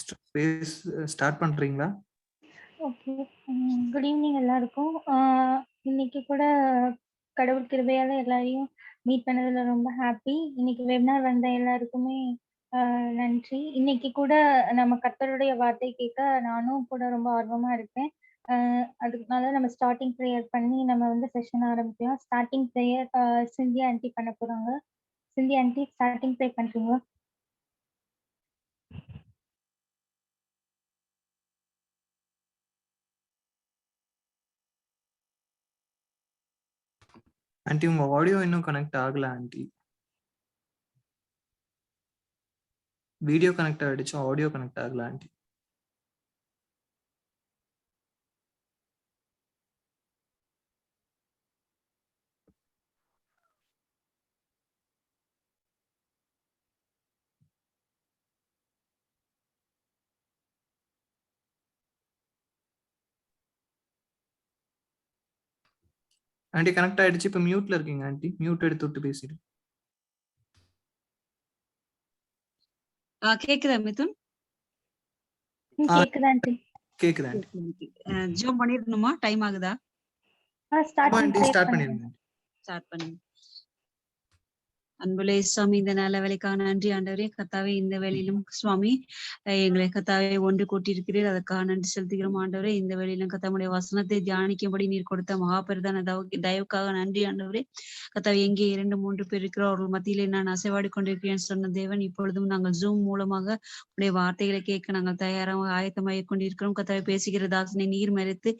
Space start பண்றீங்களா? Okay. Good evening எல்லாருக்கும். இன்னைக்கு கூட கடவுள் கிருபையால எல்லாரையும் மீட் பண்ணதுல ரொம்ப ஹாப்பி. இன்னைக்கு வெபினார் வந்த எல்லாருக்குமே நன்றி. இன்னைக்கு கூட நம்ம கர்த்தருடைய வார்த்தை கேட்க நானும் கூட ரொம்ப ஆர்வமா இருக்கேன். அதுக்குனால நம்ம ஸ்டார்ட்டிங் ப்ரேயர் பண்ணி நம்ம வந்து செஷன் ஆரம்பிக்கலாம். ஸ்டார்ட்டிங் ப்ரேயர் சிந்தியா ஆன்ட்டி பண்ண போறாங்க. சிந்தியா ஆன்ட்டி ஸ்டார்ட்டிங் ப்ரே பண்றீங்களா? ஆன்ட்டி உங்க ஆடியோ இன்னும் கனெக்ட் ஆகல ஆன்ட்டி. வீடியோ கனெக்ட் ஆயிடுச்சு, ஆடியோ கனெக்ட் ஆகல ஆன்ட்டி. ஆன்ட்டி கனெக்ட் ஆயிடுச்சு. இப்ப மியூட்ல இருக்கீங்க ஆன்ட்டி. மியூட் எடுத்து விட்டு பேசிடு. கேக்குதா மிதுன்? கேக்குதா ஆன்ட்டி? கேக்குது ஆன்ட்டி. ஜூம் பண்ணிரணுமா? டைம் ஆகுதா? ஸ்டார்ட் பண்ணிருங்க. ஸ்டார்ட் பண்ணுங்க. அன்புலே சுவாமி, இந்த நல்ல வேலைக்காக நன்றி ஆண்டவரே. கர்த்தாவே, இந்த வேலையிலும் சுவாமி எங்களை கர்த்தாவே ஒன்று கூட்டியிருக்கிறீர், அதற்காக நன்றி செலுத்துகிறோம் ஆண்டவரே. இந்த வேலையிலும் கர்த்தாவுடைய வசனத்தை தியானிக்கும்படி நீர் கொடுத்த மகாபெரிதான தயவுக்காக நன்றி ஆண்டவரே. கர்த்தாவே, எங்கே 2-3 பேர் இருக்கிறோம் அவர்கள் மத்தியிலே நான் அசைவாடி கொண்டிருக்கிறேன் சொன்ன தேவன், இப்பொழுதும் நாங்கள் ஜூம் மூலமாக உடைய வார்த்தைகளை கேட்க நாங்கள் தயாராக ஆயத்தமாக கொண்டிருக்கிறோம். கர்த்தாவே, பேசுகிற தாசனை நீர் மறைத்து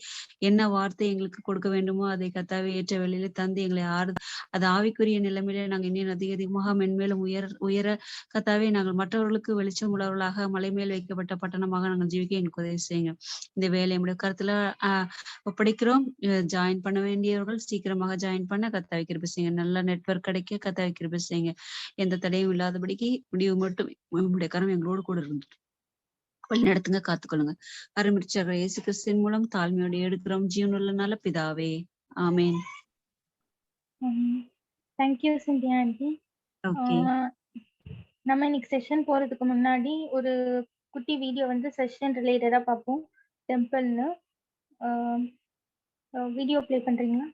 என்ன வார்த்தை எங்களுக்கு கொடுக்க வேண்டுமோ அதை கர்த்தாவே ஏற்ற வேளையில தந்து எங்களை அது ஆவிக்குரிய நிலைமையில நாங்கள் இன்னும் அதிகமாக மென்மேலும் உயர கர்த்தாவே, நாங்கள் மற்றவர்களுக்கு வெளிச்சம் உள்ளவர்களாக மலை மேல் வைக்கப்பட்ட பட்டணமாக நாங்கள் ஜீவிக்க எனக்கு உதவி செய்யுங்க. இந்த வேலை நம்முடைய கருத்துல ஒப்படைக்கிறோம். ஜாயின் பண்ண வேண்டியவர்கள் சீக்கிரமாக ஜாயின் பண்ண கர்த்தாவே கிருபை செய்யுங்க. நல்ல நெட்வொர்க் கிடைக்க கர்த்தாவே கிருபை செய்யுங்க. எந்த தடையும் இல்லாதபடிக்கு முடிவு மட்டும் உங்களுடைய கரம் எங்களோடு கூட இருந்துட்டு வழி நடத்துங்க, காத்துக்கொள்ளுங்க. அருமிச்சர் இயேசு கிறிஸ்துவின் மூலம் தாழ்மையோடு எடுக்கிறோம் ஜீவனுள்ள நல்ல பிதாவே, ஆமேன். Thank you Scindia anti. நம்ம இன்னைக்கு செஷன் போறதுக்கு முன்னாடி ஒரு குட்டி வீடியோ வந்து செஷன் ரிலேட்டடா பார்ப்போம். டெம்பிள்னு வீடியோ ப்ளே பண்றீங்களா?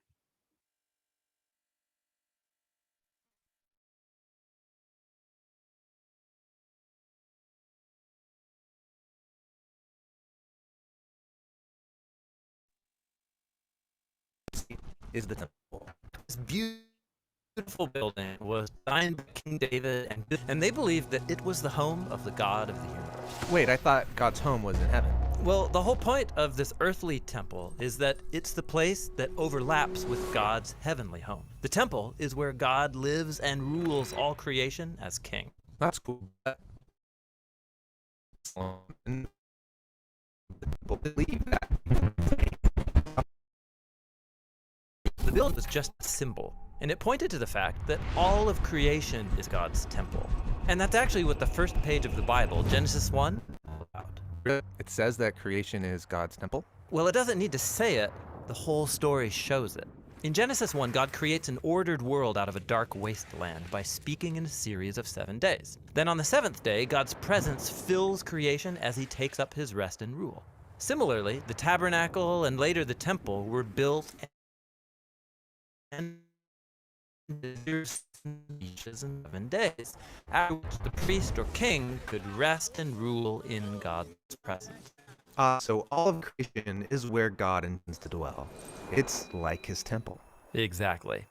Is the temple. This beautiful building was designed by King David, and they believed that it was the home of the God of the universe. Wait, I thought God's home was in heaven. Well, the whole point of this earthly temple is that it's the place that overlaps with God's heavenly home. The temple is where God lives and rules all creation as king. That's cool. People believe that. The building was just a symbol, and it pointed to the fact that all of creation is God's temple. And that's actually what the first page of the Bible, Genesis 1, is about. It says that creation is God's temple? Well, it doesn't need to say it. The whole story shows it. In Genesis 1, God creates an ordered world out of a dark wasteland by speaking in a series of 7 days. Then on the 7th day, God's presence fills creation as he takes up his rest and rule. Similarly, the tabernacle and later the temple were built and in 7 days, after which the priest or king could rest and rule in God's presence. So all of creation is where God intends to dwell. It's like his temple. Exactly.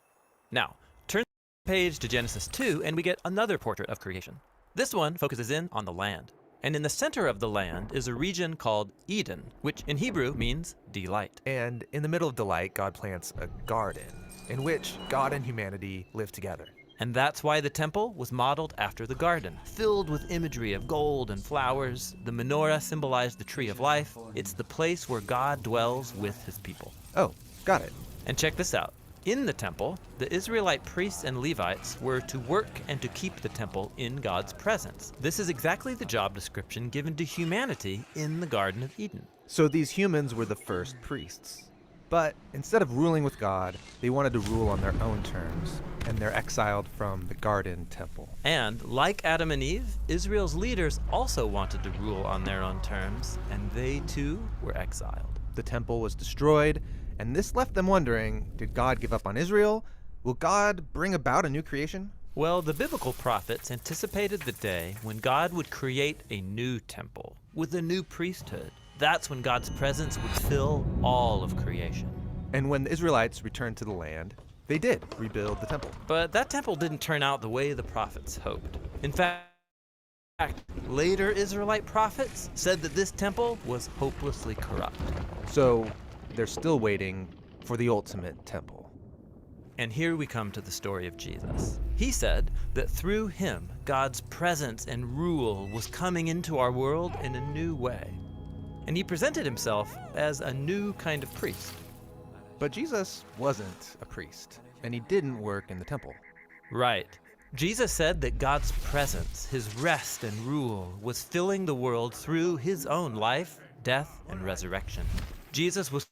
Now, turn the page to Genesis 2 and we get another portrait of creation. This one focuses in on the land. And in the center of the land is a region called Eden, which in Hebrew means delight. And in the middle of delight, God plants a garden in which God and humanity live together. And that's why the temple was modeled after the garden, filled with imagery of gold and flowers. The menorah symbolized the tree of life. It's the place where God dwells with his people. Oh, got it. And check this out. In the temple, the Israelite priests and Levites were to work and to keep the temple in God's presence. This is exactly the job description given to humanity in the Garden of Eden. So these humans were the first priests. But instead of ruling with God, they wanted to rule on their own terms, and they're exiled from the garden temple. And like Adam and Eve, Israel's leaders also wanted to rule on their own terms, and they too were exiled. The temple was destroyed, and this left them wondering, did God give up on Israel? Will God bring about a new creation? Well, the biblical prophets anticipated the day when God would create a new temple with a new priesthood. That's when God's presence would fill all of creation. And when the Israelites returned to the land, they did rebuild the temple. But that temple didn't turn out the way the prophets hoped. In fact, later Israelite prophets said that this temple was hopelessly corrupt. So they're still waiting for the ultimate temple. And here we come to the story of Jesus. He said that through him, God's presence and rule was coming into our world in a new way. And he presented himself as a new kind of priest. But Jesus wasn't a priest, and he didn't work in the temple. Right. Jesus said that God's presence, his rest and rule, was filling the world through his own life, death, and resurrection. Jesus was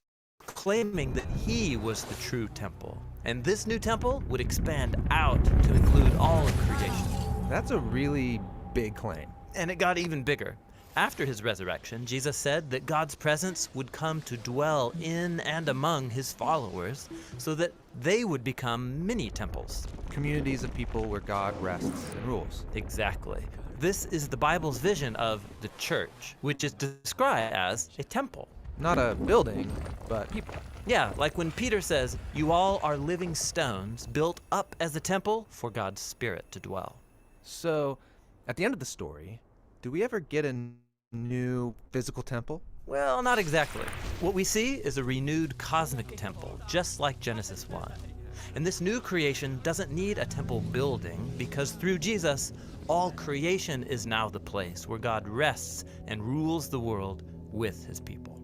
claiming that he was the true temple, and this new temple would expand out to include all of creation. That's a really big claim. And it got even bigger. After his resurrection, Jesus said that God's presence would come to dwell in and among his followers so that they would become mini temples. Communities of people where God rests and rules. Exactly. This is the Bible's vision of the church, which is described as a temple. Not a building, but people. Yeah, like when Peter says, "You all are living stones built up as a temple for God's Spirit to dwell." So, at the end of the story, do we ever get a new physical temple? Well, not exactly. What we see is a renewed cosmic temple, just like Genesis 1. And this new creation doesn't need a temple building because through Jesus, all creation is now the place where God rests and rules the world with his people.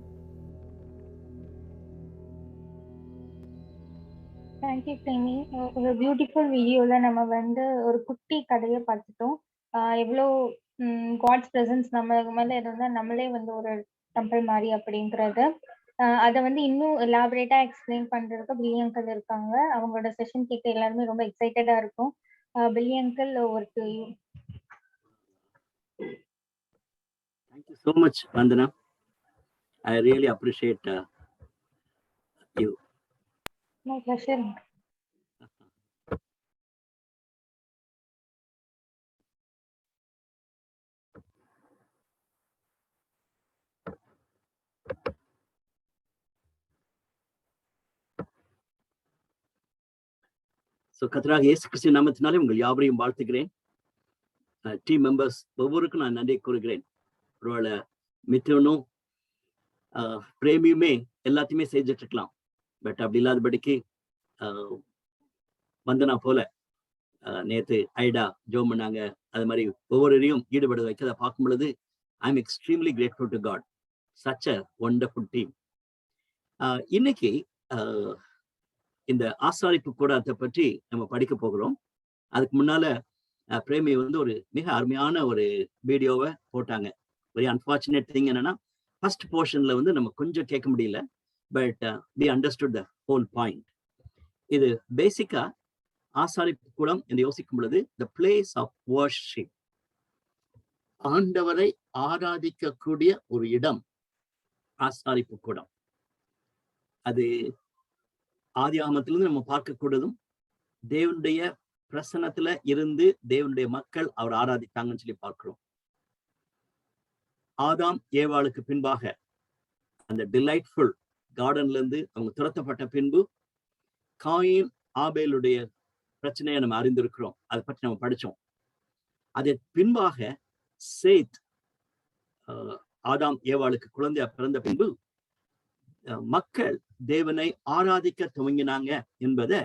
Thank you Premi. ஒரு beautiful வீடியோவில் நம்ம வந்து ஒரு குட்டி கதையை பார்த்துட்டோம். எவ்வளோ God's presence நம்ம மேலே இருந்தால் நம்மளே வந்து ஒரு டெம்பிள் மாதிரி அப்படிங்கிறது. அதை வந்து இன்னும் எலாபரேட்டாக எக்ஸ்பிளைன் பண்ணுறதுக்கு பில்லி அங்கிள் இருக்காங்க. அவங்களோட செஷன் கேட்க எல்லாருமே ரொம்ப எக்ஸைட்டடாக இருக்கும். பில்லி அங்கிள், ஒரு to you. Thank you so much, Vandana. I really appreciate you. My pleasure. So கர்த்தராகிய இயேசு கிறிஸ்து நாமத்தினாலே உங்கள் யாவரையும் வாழ்த்துகிறேன். டீம் மெம்பர்ஸ் ஒவ்வொருக்கும் நான் நன்றி கூறுகிறேன். ஒருவேளை மித்தனும் பிரேமியுமே எல்லாத்தையுமே செஞ்சுட்டு இருக்கலாம். பட் அப்படி இல்லாதபடிக்கு வந்தனா போல நேற்று ஐடா ஜோம் பண்ணாங்க. அது மாதிரி ஒவ்வொருவரையும் ஈடுபட வைக்கிறத பார்க்கும் பொழுது I am extremely grateful to God. Such a wonderful team. இன்னைக்கு இந்த ஆசாரிப்பு கூடாரத்தை பற்றி நம்ம படிக்க போகிறோம். அதுக்கு முன்னால பிரேமி வந்து ஒரு மிக அருமையான ஒரு வீடியோவை போட்டாங்க. வெரி அன்பார்ச்சுனேட் திங் என்னன்னா, ஃபர்ஸ்ட் போர்ஷன்ல வந்து நம்ம கொஞ்சம் கேட்க முடியல. But we understood the whole point. இது பேசிக்கா ஆசாரிப்பு கூடம் என்று யோசிக்கும் பொழுது த பிளேஸ் ஆஃப் வர்ஷிப், ஆண்டவரை ஆராதிக்கக்கூடிய ஒரு இடம் ஆசாரிப்பு கூடம். அது ஆதி ஆகமத்திலிருந்து நம்ம பார்க்கக்கூடதும், தேவனுடைய பிரசன்னத்துல இருந்து தேவனுடைய மக்கள் அவர் ஆராதித்தாங்கன்னு சொல்லி பார்க்கிறோம். ஆதாம் ஏவாளுக்கு பின்பாக அந்த டிலைட்ஃபுல் கார்டன்ல இருந்து அவங்க துரத்தப்பட்ட பின்பு காயின் ஆபேலுடைய பிரச்சனையை நம்ம அறிந்திருக்கிறோம். அதை பற்றி நம்ம படிச்சோம். அது பின்பாக சேத் ஆதாம் ஏவாளுக்கு குழந்தையா பிறந்த பின்பு மக்கள் தேவனை ஆராதிக்க துவங்கினாங்க என்பதை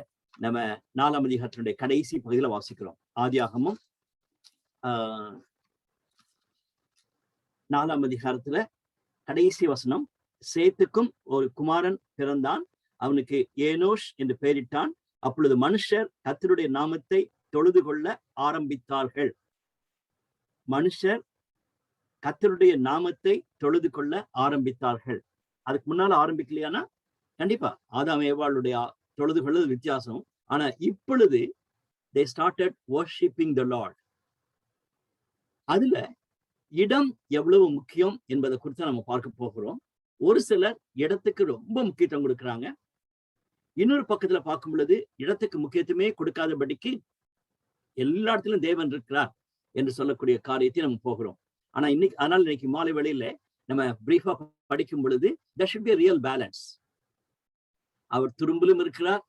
நம்ம 4ஆம் அதிகாரத்தினுடைய கடைசி பகுதியில வாசிக்கிறோம். ஆதியாகமம் 4ஆம் அதிகாரத்துல கடைசி வசனம், சேத்துக்கும் ஒரு குமாரன் பிறந்தான், அவனுக்கு ஏனோஷ் என்று பெயரிட்டான். அப்பொழுது மனுஷர் கர்த்தருடைய நாமத்தை தொழுது கொள்ள ஆரம்பித்தார்கள். மனுஷர் கர்த்தருடைய நாமத்தை தொழுது கொள்ள ஆரம்பித்தார்கள். அதுக்கு முன்னால ஆரம்பிக்கலையானா கண்டிப்பா ஆதாம் ஏவாளுடைய தொழுது கொள்வது வித்தியாசம். ஆனா இப்பொழுது they started worshiping the Lord. அதுல இடம் எவ்வளவு முக்கியம் என்பதை குறித்து நம்ம பார்க்க போகிறோம். ஒரு சிலர் இடத்துக்கு ரொம்ப முக்கியத்துவம் கொடுக்குறாங்க. இன்னொரு பக்கத்துல பார்க்கும் பொழுது இடத்துக்கு முக்கியத்துவமே கொடுக்காதபடிக்கு எல்லா இடத்திலும் தேவன் இருக்கிறார் என்று சொல்லக்கூடிய காரியத்தை நம்ம போகிறோம். ஆனா இன்னைக்கு மாலை வேளையில நம்ம பிரீஃபா படிக்கும் பொழுது there should be a real balance. அவர் துரும்பிலும் இருக்கிறார்,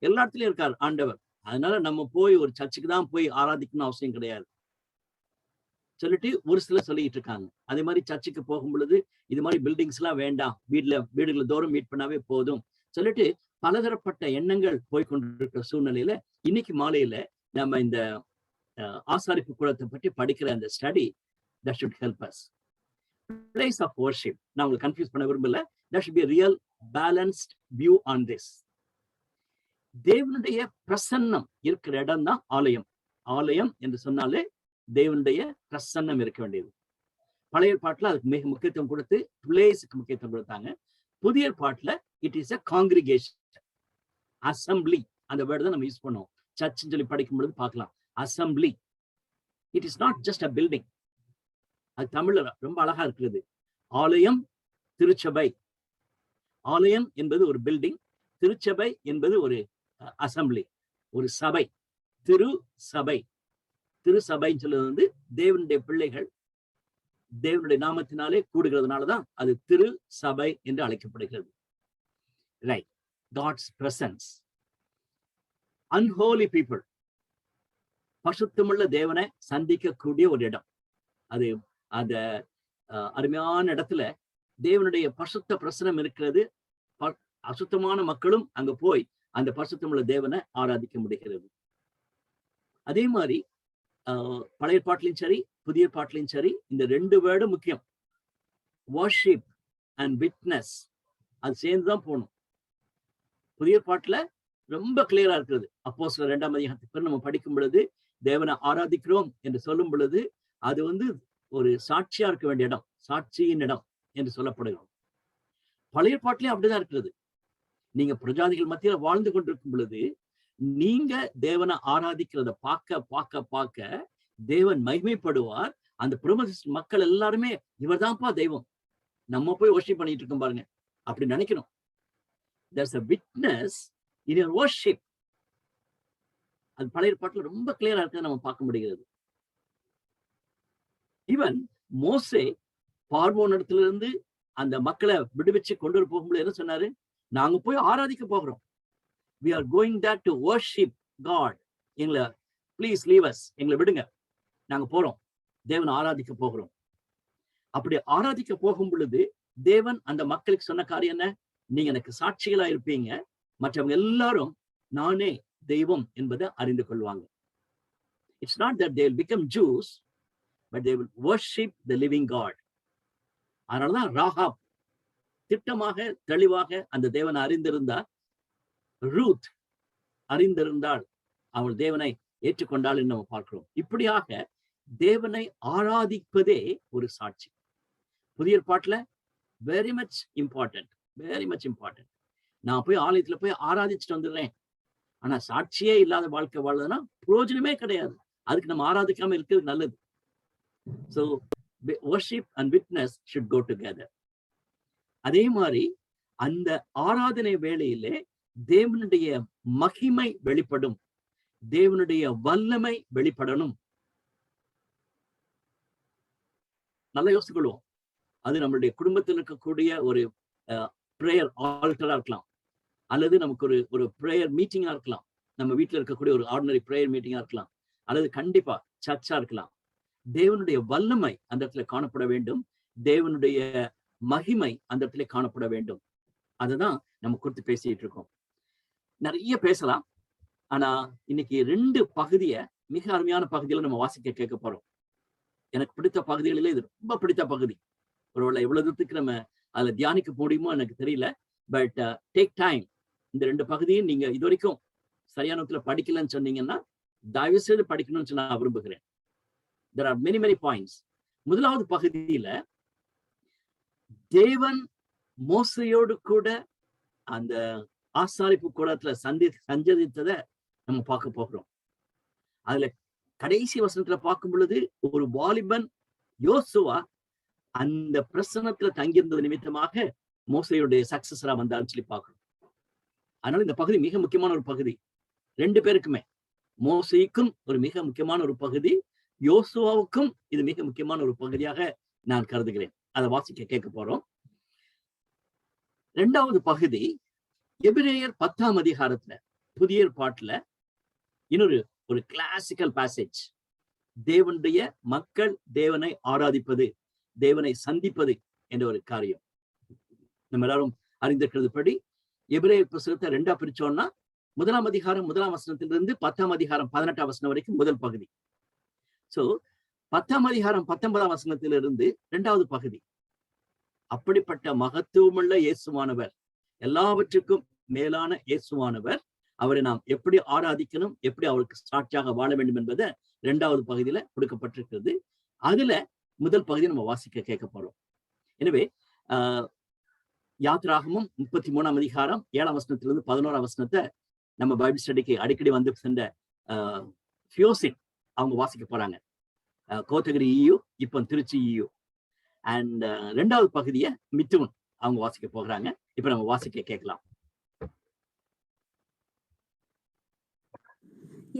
எல்லா இடத்துலயும் இருக்கார் ஆண்டவர். அதனால நம்ம போய் ஒரு சர்ச்சுக்கு தான் போய் ஆராதிக்கணும் அவசியம் கிடையாது சொல்லிட்டு ஒரு சிலர் சொல்லிட்டு இருக்காங்க. அதே மாதிரி சர்ச்சுக்கு போகும் பொழுது இது மாதிரி பில்டிங்ஸ் எல்லாம் வேண்டாம், வீடுகளை தோறும் மீட் பண்ணாவே போதும் சொல்லிட்டு பலதரப்பட்ட எண்ணங்கள் போய்கொண்டிருக்கிற சூழ்நிலையில இன்னைக்கு மாலையில நம்ம இந்த ஆசாரிப்பு கூடத்தை பற்றி படிக்கிற அந்த study that should help us. Place of worship. நான் உங்களுக்கு கன்ஃபியூஸ் பண்ண விரும்பல. There should be a real balanced view on this. தேவனுடைய பிரசன்னம் இருக்கிற இடம் தான் ஆலயம். ஆலயம் என்று சொன்னாலே தேவனுடைய பிரசன்னம் இருக்க வேண்டியது. பழைய ஏற்பாட்டுல அதுக்கு மிக முக்கியத்துவம் கொடுத்து பிளேஸுக்கு முக்கியத்துவம் கொடுத்தாங்க. புதிய ஏற்பாட்டுல it is a congregation, assembly. அந்த வேர்டு தான் நம்ம யூஸ் பண்ணுவோம். சர்ச்சுன்னு சொல்லி படிக்கும் பொழுது பார்க்கலாம். assembly. It is not just a building. அது தமிழ்ல ரொம்ப அழகா இருக்கிறது. ஆலயம், திருச்சபை. ஆலயம் என்பது ஒரு பில்டிங், திருச்சபை என்பது ஒரு அசம்பிளி, ஒரு சபை. திரு சபை. திரு சபைன்னு சொல்றது தேவனுடைய பிள்ளைகள் தேவனுடைய நாமத்தினாலே கூடுகிறதுனாலதான் அது திரு சபை என்று அழைக்கப்படுகிறது. Right. God's presence. Unholy people, பசுத்தமுள்ள தேவனை சந்திக்கக்கூடிய ஒரு இடம். அது அந்த அருமையான இடத்துல தேவனுடைய பசுத்த பிரசனம் இருக்கிறது. அசுத்தமான மக்களும் அங்க போய் அந்த பசுத்தமுள்ள தேவனை ஆராதிக்க முடிகிறது. அதே மாதிரி பழைய பாட்டிலையும் சரி புதிய பாட்டிலையும் சரி இந்த ரெண்டு வேர்டும் முக்கியம். worship and witness, அது சேர்ந்துதான் போகணும். புதிய பாட்டுல ரொம்ப கிளியரா இருக்கிறது. அப்போஸ்தலர் 2ஆம் அதிகாரத்துக்கு நம்ம படிக்கும் பொழுது தேவனை ஆராதிக்கிறோம் என்று சொல்லும் பொழுது அது ஒரு சாட்சியா இருக்க வேண்டிய இடம், சாட்சியின் இடம் என்று சொல்லப்படுகிறோம். பழைய பாட்டிலையும் அப்படிதான் இருக்கிறது. நீங்க பிரஜாதிகள் மத்தியில வாழ்ந்து கொண்டிருக்கும் பொழுது நீங்க தேவனை ஆராதிக்கிறத பார்க்க தேவன் மகிமைப்படுவார். அந்த பிரமஸ் மக்கள் எல்லாருமே இவர்தான்ப்பா தெய்வம், நம்ம போய் வர்ஷிப் பண்ணிட்டு இருக்கோம் பாருங்க அப்படி நினைக்கணும். there's a witness in your worship. அது பழைய பாட்டுல ரொம்ப கிளியரா இருக்கு, நம்ம பார்க்க முடிகிறது. ஈவன் மோசே பார்வோன் இடத்துல இருந்து அந்த மக்களை விடுவிச்சு கொண்டு போகும்போது என்ன சொன்னாரு? நாங்க போய் ஆராதிக்க போகிறோம். we are going there to worship God. எங்களை please leave us, எங்களை விடுங்க, நாங்க போறோம், தேவன் ஆராதிக்க போகிறோம். அப்படி ஆராதிக்க போகும் பொழுது தேவன் அந்த மக்களுக்கு சொன்ன காரியம் என்ன? நீங்க எனக்கு சாட்சிகளா இருப்பீங்க, மற்றவங்க எல்லாரும் நானே தெய்வம் என்பதை அறிந்து கொள்வாங்க. It's not that they will become Jews, but they will worship the living God. அதனாலதான் ராகாப் திட்டமாக தெளிவாக அந்த தேவனை அறிந்திருந்தார். ரூத் அறிந்திருந்தாள், அவள் தேவனை ஏற்றுக்கொண்டாள் என்று நம்ம பார்க்கிறோம். இப்படியாக தேவனை ஆராதிப்பதே ஒரு சாட்சி. புதிய பாட்டுல வெரி மச் இம்பார்ட்டன்ட். நான் போய் ஆலயத்துல போய் ஆராதிச்சுட்டு வந்துடுறேன், ஆனா சாட்சியே இல்லாத வாழ்க்கை வாழ்றதுன்னா பிரயோஜனமே கிடையாது. அதுக்கு நம்ம ஆராதிக்காம இருக்கிறது நல்லது. So worship and witness should go together. அதே மாதிரி அந்த ஆராதனை வேளையிலே தேவனுடைய மகிமை வெளிப்படும், தேவனுடைய வல்லமை வெளிப்படணும். நல்லா யோசிச்சுக்கொள்வோம். அது நம்மளுடைய குடும்பத்தில் இருக்கக்கூடிய ஒரு பிரேயர் ஆல்டரா இருக்கலாம், அல்லது நமக்கு ஒரு பிரேயர் மீட்டிங்கா இருக்கலாம், நம்ம வீட்டுல இருக்கக்கூடிய ஒரு ஆர்டினரி பிரேயர் மீட்டிங்கா இருக்கலாம், அல்லது கண்டிப்பா சர்ச்சா இருக்கலாம். தேவனுடைய வல்லமை அந்த இடத்துல காணப்பட வேண்டும், தேவனுடைய மகிமை அந்த இடத்துல காணப்பட வேண்டும். அதுதான் நம்ம குறித்து பேசிட்டு இருக்கோம். நிறைய பேசலாம், ஆனா இன்னைக்கு 2 பகுதியை மிக அருமையான பகுதியில நம்ம வாசிக்க கேட்க போறோம். எனக்கு பிடித்த பகுதிகளிலே இது ரொம்ப பிடித்த பகுதி. ஒருவேளை எவ்வளவு தூரத்துக்கு நம்ம அதுல தியானிக்க முடியுமோ எனக்கு தெரியல. But take time. இந்த 2 பகுதியும் நீங்க இது வரைக்கும் சரியான விதத்துல படிக்கலன்னு சொன்னீங்கன்னா தயவு செய்து படிக்கணும்னு சொல்லி நான் விரும்புகிறேன். there are many points. முதலாவது பகுதியில தேவன் மோசையோடு கூட அந்த ஆசாரிப்பு கூடத்துல சஞ்சரித்ததை நம்ம பார்க்க போகிறோம். அதுல கடைசி வசனத்துல பார்க்கும் பொழுது ஒரு வாலிபன் யோசுவா அந்த பிரசனத்துல தங்கியிருந்தது நிமித்தமாக மோசையுடைய சக்சஸரா வந்தான்னு சொல்லி பார்க்கணும். அதனால இந்த பகுதி மிக முக்கியமான ஒரு பகுதி. 2 பேருக்குமே, மோசைக்கும் ஒரு மிக முக்கியமான ஒரு பகுதி, யோசுவாவுக்கும் இது மிக முக்கியமான ஒரு பகுதியாக நான் கருதுகிறேன். அதை வாசிக்க கேட்க போறோம். 2வது பகுதி எபிரேயர் 10ஆம் அதிகாரத்துல புதிய ஏற்பாட்டுல ஒரு கிளாசிக்கல் பேசேஜ். தேவனுடைய மக்கள் தேவனை ஆராதிப்பது, தேவனை சந்திப்பது என்ற ஒரு காரியம். நம்ம எல்லாரும் அறிந்திருக்கிறது படி எபிரேயர் புத்தகத்தை 2ஆ பிரிச்சோம்னா 1ஆம் அதிகாரம் 1ஆம் வசனத்திலிருந்து 10ஆம் அதிகாரம் 18ஆம் வசனம் வரைக்கும் முதல் பகுதி. சோ 10ஆம் அதிகாரம் 19ஆம் வசனத்திலிருந்து 2வது பகுதி. அப்படிப்பட்ட மகத்துவமுள்ள இயேசுவானவர், எல்லாவற்றுக்கும் மேலான இயேசுவானவர், அவரை நாம் எப்படி ஆராதிக்கணும், எப்படி அவருக்கு சாட்சியாக வாழ வேண்டும் என்பதை 2வது பகுதியில கொடுக்கப்பட்டிருக்கிறது. அதுல முதல் பகுதியை நம்ம வாசிக்க கேட்க போறோம். எனவே யாத்ராகமம் 33ஆம் அதிகாரம் 7ஆம் வசனத்திலிருந்து 11ஆம் வசனத்தை நம்ம பைபிள் ஸ்டடிக்கு அடிக்கடி வந்து சென்ற ஃபியோசின் அவங்க வாசிக்க போறாங்க. கோத்தகிரி EU, இப்போ திருச்சி EU. அண்ட் 2வது பகுதியை மித்துன் அவங்க வாசிக்க போகிறாங்க. இப்ப நம்ம வாசிக்க கேட்கலாம்.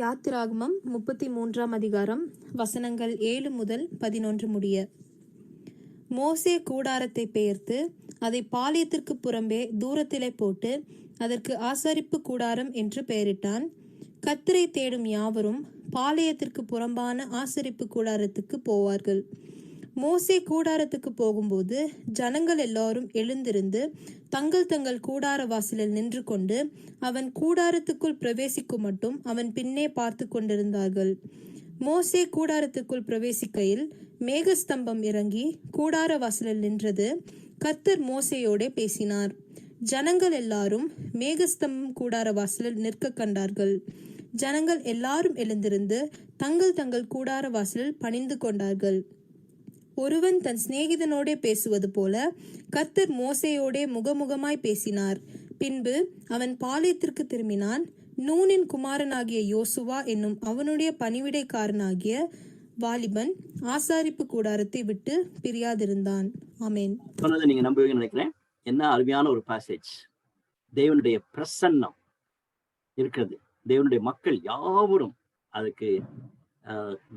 யாத்திராகமம் 33ஆம் அதிகாரம் வசனங்கள் 7 முதல் 11 முடிய. மோசே கூடாரத்தை பெயர்த்து அதை பாளையத்திற்கு புறம்பே தூரத்திலே போட்டு அதற்கு ஆசரிப்பு கூடாரம் என்று பெயரிட்டான். கர்த்தரை தேடும் யாவரும் பாளையத்திற்கு புறம்பான ஆசரிப்பு கூடாரத்துக்கு போவார்கள். மோசே கூடாரத்துக்கு போகும்போது ஜனங்கள் எல்லாரும் எழுந்திருந்து தங்கள் தங்கள் கூடார வாசலில் நின்று கொண்டு அவன் கூடாரத்துக்குள் பிரவேசிக்கும் மட்டும் அவன் பின்னே பார்த்து கொண்டிருந்தார்கள். மோசே கூடாரத்துக்குள் பிரவேசிக்கையில் மேகஸ்தம்பம் இறங்கி கூடார வாசலில் நின்றது. கர்த்தர் மோசேயோடே பேசினார். ஜனங்கள் எல்லாரும் மேகஸ்தம்பம் கூடார வாசலில் நிற்க கண்டார்கள். ஜனங்கள் எல்லாரும் எழுந்திருந்து தங்கள் தங்கள் கூடார வாசலில் பணிந்து கொண்டார்கள். ஒருவன் தன் சிநேகிதனோடே பேசுவது போல கர்த்தர் மோசேயோடே முகமுகமாய் பேசினார். பின்பு அவன் பாளையத்திற்கு திரும்பினான். நூனின் குமாரனாகிய யோசுவா என்னும் அவனுடைய பணிவிடைக்காரனாகிய வாலிபன் ஆசாரிப்பு கூடாரத்தை விட்டு பிரியாதிருந்தான். ஆமென். சொன்னதை நீங்க நம்புவீங்கன்னு நினைக்கிறேன். என்ன அருமையான ஒரு பாசேஜ். தேவனுடைய பிரசன்னம் இருக்கிறது. தேவனுடைய மக்கள் யாவரும் அதுக்கு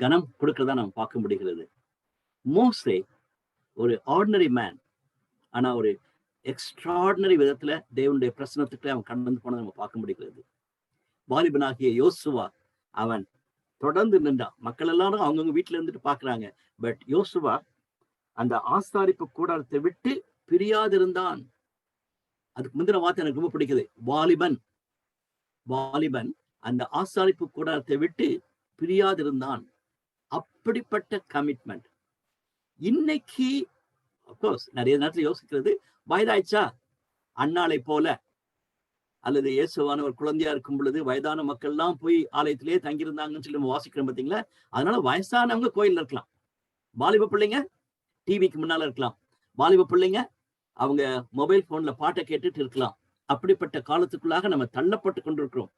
கனம் கொடுக்கறதா நம்ம பார்க்க முடிகிறது. மோசே ஒரு ஆர்டினரி மேன், ஆனா ஒரு எக்ஸ்ட்ராடினரி விதத்துல தேவனுடைய பிரசனத்துக்கு அவன் கடந்து போனதை நம்ம பார்க்க முடிகிறது. வாலிபனாகிய யோசுவா அவன் தொடர்ந்து நின்றான். மக்கள் எல்லாரும் அவங்கவுங்க வீட்டுல இருந்துட்டு பாக்குறாங்க. பட் யோசுவா அந்த ஆசாரிப்பு கூடாரத்தை விட்டு பிரியாதிருந்தான். அதுக்கு முந்தின வார்த்தை எனக்கு ரொம்ப பிடிக்குது. வாலிபன் அந்த ஆசாரிப்பு கூடாரத்தை விட்டு பிரியாதிருந்தான். அப்படிப்பட்ட கமிட்மெண்ட். இன்னைக்கு அப்கோர்ஸ் நிறைய நேரத்தில் யோசிக்கிறது, வயதாயிடுச்சா அண்ணாளை போல, அல்லது இயேசுவான ஒரு குழந்தையா இருக்கும் பொழுது வயதான மக்கள் எல்லாம் போய் ஆலயத்திலேயே தங்கியிருந்தாங்கன்னு சொல்லி நம்ம வாசிக்கிறோம் பார்த்தீங்களா. அதனால வயசானவங்க கோயில்ல இருக்கலாம், வாலிப பிள்ளைங்க டிவிக்கு முன்னால இருக்கலாம், வாலிப பிள்ளைங்க அவங்க மொபைல் போன்ல பாட்டை கேட்டுட்டு இருக்கலாம். அப்படிப்பட்ட காலத்துக்குள்ளாக நம்ம தள்ளப்பட்டு கொண்டிருக்கிறோம்.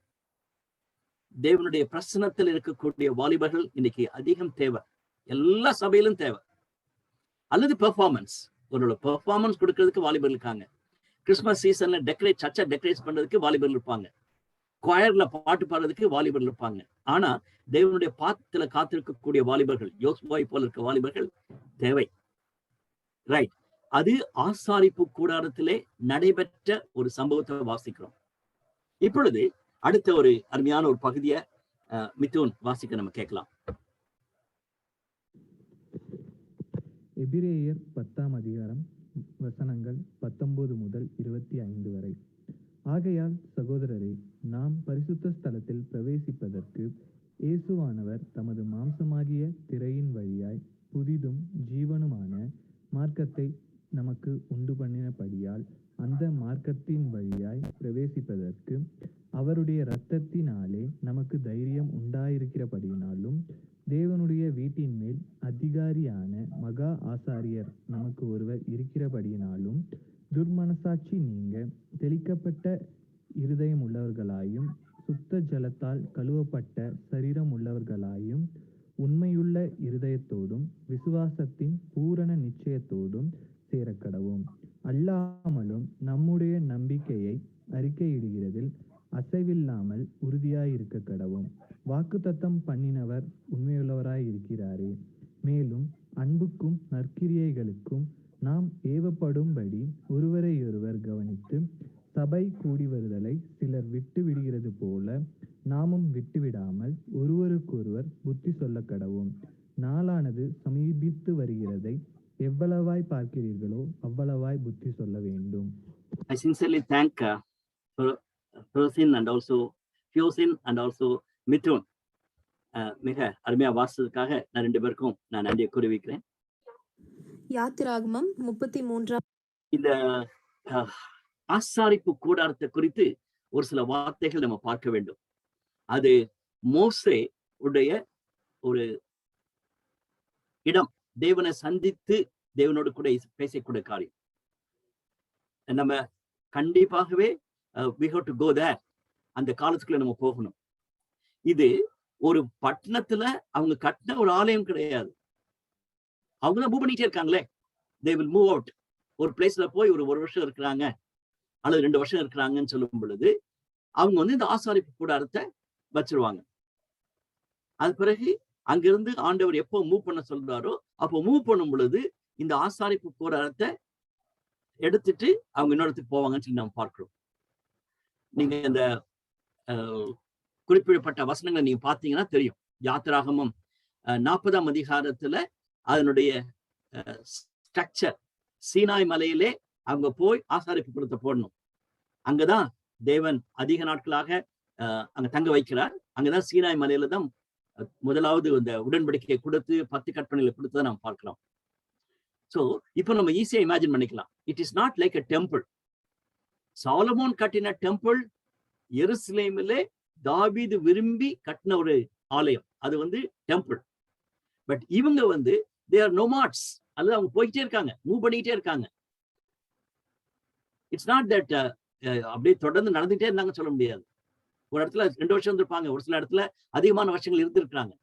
தேவனுடைய பிரசனத்தில் இருக்கக்கூடிய வாலிபர்கள் இன்னைக்கு அதிகம் தேவை. எல்லா சபையிலும் தேவை. அல்லது பெர்ஃபார்மன்ஸ், ஒரு பெர்ஃபார்மன்ஸ் கொடுக்கறதுக்கு வாலிபர்கள் இருக்காங்க. கிறிஸ்துமஸ் சீசன்ல சர்ச்சை டெக்கரேட் பண்றதுக்கு வாலிபர்கள் இருப்பாங்க. குயர்ல பாட்டு பாடுறதுக்கு வாலிபர்கள் இருப்பாங்க. ஆனா தேவனுடைய பாத்துல காத்திருக்கக்கூடிய வாலிபர்கள், யோசுவாவை போல இருக்க வாலிபர்கள் தேவை. ரைட். அது ஆசாரிப்பு கூடாரத்திலே நடைபெற்ற ஒரு சம்பவத்தை வாசிக்கிறோம். இப்பொழுது அடுத்த ஒரு அருமையான ஒரு பகுதியை மிதுன் வாசிக்க நம்ம கேட்கலாம். எபிரேயர் 10ஆம் அதிகாரம் வசனங்கள் 19 முதல் 25 வரை. ஆகையால் சகோதரரே, நாம் பரிசுத்த ஸ்தலத்தில் பிரவேசிப்பதற்கு இயேசுவானவர் தமது மாம்சமாகிய திரையின் வழியாய் புதிதும் ஜீவனுமான மார்க்கத்தை நமக்கு உண்டு பண்ணினபடியால் அந்த மார்க்கத்தின் வழியாய் பிரவேசிப்பதற்கு அவருடைய இரத்தத்தினாலே நமக்கு தைரியம் உண்டாயிருக்கிறபடியினாலும் தேவனுடைய வீட்டின் மேல் அதிகாரியான மகா ஆசாரியர் நமக்கு ஒருவர் இருக்கிறபடியினாலும் துர்மனசாட்சி நீங்க தெளிக்கப்பட்ட இருதயம் உள்ளவர்களாயும் சுத்த ஜலத்தால் கழுவப்பட்ட சரீரம் உள்ளவர்களாயும் உண்மையுள்ள இருதயத்தோடும் விசுவாசத்தின் பூரண நிச்சயத்தோடும் சேரக்கடவும். அல்லாமலும் நம்முடைய நம்பிக்கையை அறிக்கையிடுகிறதில் அசைவில்லாமல் உறுதியாயிருக்க கடவும். வாக்குத்தத்தம் பண்ணினவர் உண்மையுள்ளவராயிருக்கிறாரே. மேலும் அன்புக்கும் நற்கிரியைகளுக்கும் நாம் ஏவப்படும்படி ஒருவரையொருவர் கவனித்து சபை கூடி வருதலை சிலர் விட்டு விடுகிறது போல நாமும் விட்டுவிடாமல் ஒருவருக்கொருவர் புத்தி சொல்ல கடவும். நாளானது சமீபித்து வருகிறதை எவ்வளவாய் பார்க்கிறீர்களோ அவ்வளவாய் புத்தி சொல்ல வேண்டும். I sincerely thank Prosin and also Fiosin and also Mithun. மிக அருமையா வாசித்ததுக்காக நான் 2 பேருக்கும் நான் நன்றியை கூறிவிக்கிறேன். யாத்திராகமம் 33 இந்த ஆசாரிப்பு கூடாரத்தை குறித்து ஒரு சில வார்த்தைகள் நம்ம பார்க்க வேண்டும். அது மோசே உடைய ஒரு இடம், தேவனை சந்தித்து தேவனோடு கூட பேசக்கூடிய காரியம். நம்ம கண்டிப்பாகவே we have to go there. அந்த காலத்துக்குள்ள நம்ம போகணும். இது ஒரு பட்டணத்துல அவங்க கட்டின ஒரு ஆலயம் கிடையாது. அவங்க தான் மூவ் பண்ணிட்டே இருக்காங்களே. they will move out. ஒரு பிளேஸ்ல போய் ஒரு வருஷம் இருக்கிறாங்க அல்லது 2 வருஷம் இருக்கிறாங்கன்னு சொல்லும் பொழுது அவங்க வந்து இந்த ஆசாரிப்பு கூடாரத்தை வச்சிருவாங்க. அது பிறகு அங்கிருந்து ஆண்டவர் எப்போ மூவ் பண்ண சொல்றாரோ அப்போ மூவ் பண்ணும் பொழுது இந்த ஆசாரிப்பு கூடாரத்தை எடுத்துட்டு அவங்க இன்னொருத்துக்கு போவாங்கன்னு சொல்லி நம்ம பார்க்கிறோம். நீங்க இந்த குறிப்பிடப்பட்ட வசனங்களை நீங்க பார்த்தீங்கன்னா தெரியும். யாத்திராகமம் 40ஆம் அதிகாரத்துல அதனுடைய ஸ்ட்ரக்சர், சீனாய் மலையிலே அவங்க போய் ஆசாரிப்பு கூடத்தை போடணும். அங்கதான் தேவன் அதிக நாட்களாக அங்க தங்க வைக்கிறார். அங்கதான் சீனாய் மலையில தான் முதலாவது இந்த உடன்படிக்கையை கொடுத்து 10 கற்பனைகளை கொடுத்ததை நாம் பார்க்கலாம். சோ இப்போ நம்ம ஈஸியா இமேஜின் பண்ணிக்கலாம். It is not like a temple. Solomon கட்டின டெம்பிள் எருசலேமிலே தாவீது விரும்பி கட்டின ஒரு ஆலயம், அது வந்து டெம்பிள். பட் இவங்க வந்து they are nomads, அல்லது அவங்க போயிட்டே இருக்காங்க, மூவ் பண்ணிட்டே இருக்காங்க. இட்ஸ் நாட் தட் அப்படியே தொடர்ந்து நடந்துட்டே இருந்தாங்க சொல்ல முடியாது. ஒரு இடத்துல 2 வருஷம் இருந்திருப்பாங்க, ஒரு சில இடத்துல அதிகமான வருஷங்கள் இருந்திருக்கிறாங்க.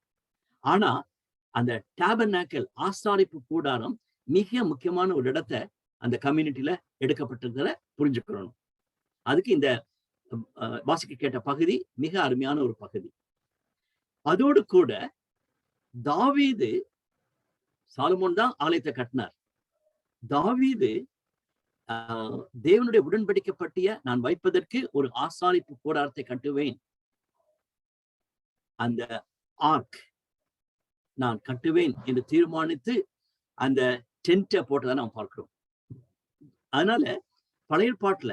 ஆனா அந்த டாபர்னாக்கல் ஆசாரிப்பு கூடாரம் மிக முக்கியமான ஒரு இடத்தை அந்த கம்யூனிட்டியில எடுக்கப்பட்டிருக்கிற புரிஞ்சுக்கணும். அதுக்கு இந்த வாசிக்க கேட்ட பகுதி மிக அருமையான ஒரு பகுதி. அதோடு கூட தாவீது, சாலமோன் தான் ஆலயத்தை கட்டினார். தாவீது தேவனுடைய உடன்படிக்கப்பட்டிய நான் வைப்பதற்கு ஒரு ஆசாரிப்பு கூடாரத்தை கட்டுவேன், அந்த ஆர்க் நான் கட்டுவேன் என்று தீர்மானித்து அந்த டென்ட்டை போட்டதை நாம் பார்க்கிறோம். அதனால பழைய பாட்டுல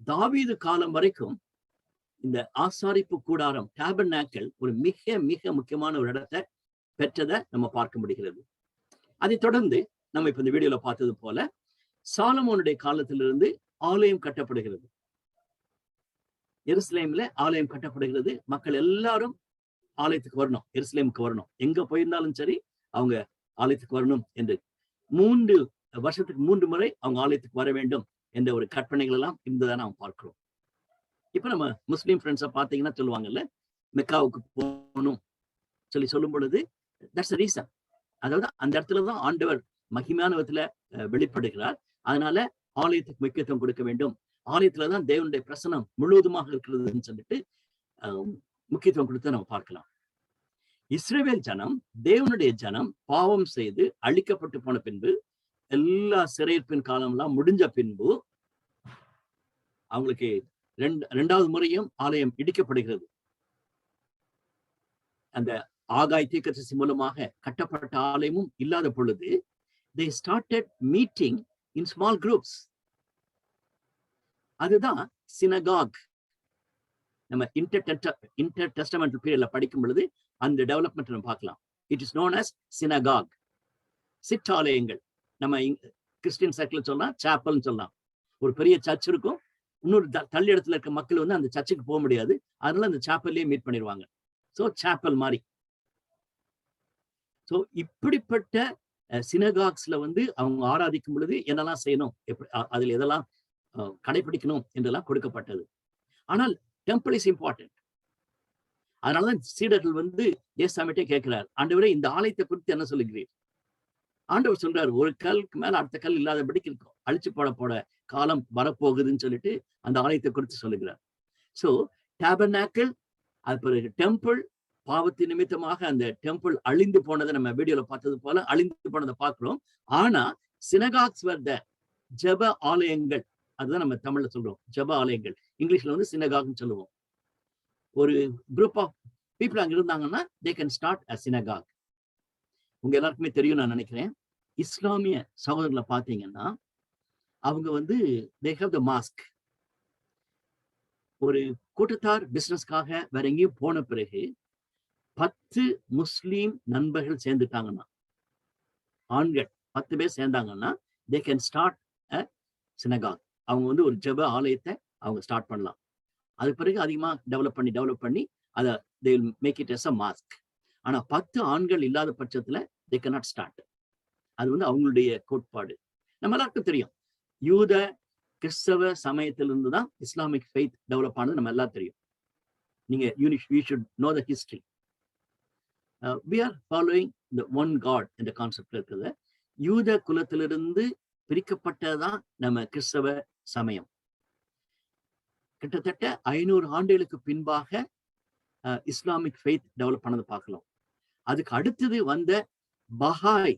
தாவீது காலம் வரைக்கும் இந்த ஆசாரிப்பு கூடாரம் டாபர்னாக்கல் ஒரு மிக மிக முக்கியமான ஒரு இடத்தை பெற்றதை நம்ம பார்க்க முடிகிறது. அதை தொடர்ந்து நம்ம இப்ப இந்த வீடியோல பார்த்தது போல சாலமோனுடைய காலத்திலிருந்து ஆலயம் கட்டப்படுகிறது. எருசலேம்ல ஆலயம் கட்டப்படுகிறது. மக்கள் எல்லாரும் ஆலயத்துக்கு வரணும், எருசலேமுக்கு வரணும், எங்க போயிருந்தாலும் சரி அவங்க ஆலயத்துக்கு வரணும் என்று 3 வருஷத்துக்கு 3 முறை அவங்க ஆலயத்துக்கு வர வேண்டும் என்ற ஒரு கற்பனைகள் எல்லாம் இருந்ததை நாம் பார்க்கிறோம். இப்ப நம்ம முஸ்லீம் ஃப்ரெண்ட்ஸை பார்த்தீங்கன்னா சொல்லுவாங்கல்ல, மெக்காவுக்கு போகணும் சொல்லி சொல்லும் பொழுது தட்ஸ் ரீசன். அதாவது அந்த இடத்துலதான் ஆண்டவர் மகிமையான விதத்துல வெளிப்படுகிறார். அதனால ஆலயத்துக்கு முக்கியத்துவம் கொடுக்க வேண்டும், ஆலயத்துலதான் தேவனுடைய பிரசனம் முழுவதுமாக இருக்கிறதுன்னு சொல்லிட்டு முக்கியத்துவம் கொடுத்து நம்ம பார்க்கலாம். இஸ்ரவேல் ஜனம், தேவனுடைய ஜனம் பாவம் செய்து அழிக்கப்பட்டு போன பின்பு, எல்லா சிறையிருப்பின் காலம் எல்லாம் முடிஞ்ச பின்பு அவங்களுக்கு 2வது முறையும் ஆலயம் இடிக்கப்படுகிறது. அந்த ஆகாய் தீர்க்கதரிசி மூலமாக கட்டப்பட்ட ஆலயமும் இல்லாத பொழுது they started meeting in small groups. அதுதான் synagogue. நம்ம இன்டர் டெஸ்டமெண்டல் பீரியட்ல படிக்கும் பொழுது அந்த டெவலப்மெண்ட் நம்ம பார்க்கலாம். It is known as synagogue. சிற்றாலயங்கள். நம்ம கிறிஸ்டியன் சர்க்கிள் சொல்லலாம், சாப்பல்னு சொல்லலாம். ஒரு பெரிய சர்ச் இருக்கும், இன்னொரு தள்ளி இடத்துல இருக்க மக்கள் வந்து அந்த சர்ச்சுக்கு போக முடியாது, அதனால அந்த சாப்பல்லையே மீட் பண்ணிடுவாங்க. ஸோ சாப்பல் மாதிரி. ஸோ இப்படிப்பட்ட சினகாக்ஸ்ல வந்து அவங்க ஆராதிக்கும் பொழுது என்னெல்லாம் செய்யணும், அதில் எதெல்லாம் கடைபிடிக்கணும் என்றெல்லாம் கொடுக்கப்பட்டது. ஆனால் டெம்பிள் இஸ் இம்பார்ட்டன்ட். அதனாலதான் சீடர்கள் வந்து ஏசாமிட்டே கேட்கிறார், ஆண்டவரே இந்த ஆலயத்தை குறித்து என்ன சொல்லுகிறீர்? ஆண்டவர் சொல்றாரு, ஒரு கல்லுக்கு மேல அடுத்த கல் இல்லாதபடிக்கு இருக்கும், அழிச்சு போட காலம் வரப்போகுதுன்னு சொல்லிட்டு அந்த ஆலயத்தை குறித்து சொல்லுகிறார். சோ டேபர்நாக்கிள், அது பிறகு டெம்பிள், பாவத்தின் நிமித்தமாக அந்த டெம்பிள் அழிந்து போனதை நம்ம வீடியோல பார்த்தது போல அழிந்து போனதை பார்க்கிறோம். ஆனா சினகாக்ஸ் were there, ஜெப ஆலயங்கள், அதுதான் நம்ம தமிழ்ல சொல்றோம் ஜெப ஆலயங்கள். இங்கிலீஷ்ல வந்து சினகாக்னு சொல்லுவோம். ஒரு குரூப் ஆஃப் பீப்புள் அங்க இருந்தாங்கன்னா they can start a synagogue. உங்க எல்லாருக்குமே தெரியும் நான் நினைக்கிறேன், இஸ்லாமிய சகோதரர்களை பார்த்தீங்கன்னா அவங்க வந்து they have the mosque. ஒரு கூட்டத்தார் பிசினஸ்க்காக வேற எங்கேயும் போன பிறகு 10 முஸ்லீம் நண்பர்கள் சேர்ந்துட்டாங்கன்னா, ஆண்கள் 10 பேர் சேர்ந்தாங்கன்னா they can start a synagogue. அவங்க வந்து ஒரு ஜெப ஆலயத்தை அவங்க ஸ்டார்ட் பண்ணலாம். அது பிறகு அதிகமா டெவலப் பண்ணி அதை they will make it as a mosque. ஆனா 10 ஆண்கள் இல்லாத பட்சத்துல they cannot start. அது வந்து அவங்களுடைய கோட்பாடு. நம்ம எல்லாருக்கும் தெரியும், யூத கிறிஸ்தவ சமயத்திலிருந்து தான் இஸ்லாமிக் ஃபெய்த் டெவலப் ஆனது நம்ம எல்லாம் தெரியும். நீங்க you should know the history. We are following the one God என்ற கான்செப்ட்ல இருக்குது. யூத குலத்திலிருந்து பிரிக்கப்பட்டதான் நம்ம கிறிஸ்தவ சமயம். கிட்டத்தட்ட 500 ஆண்டுகளுக்கு பின்பாக இஸ்லாமிக் ஃபெய்த் டெவலப் பண்ணதை பார்க்கலாம். அதுக்கு அடுத்தது வந்த பஹாய்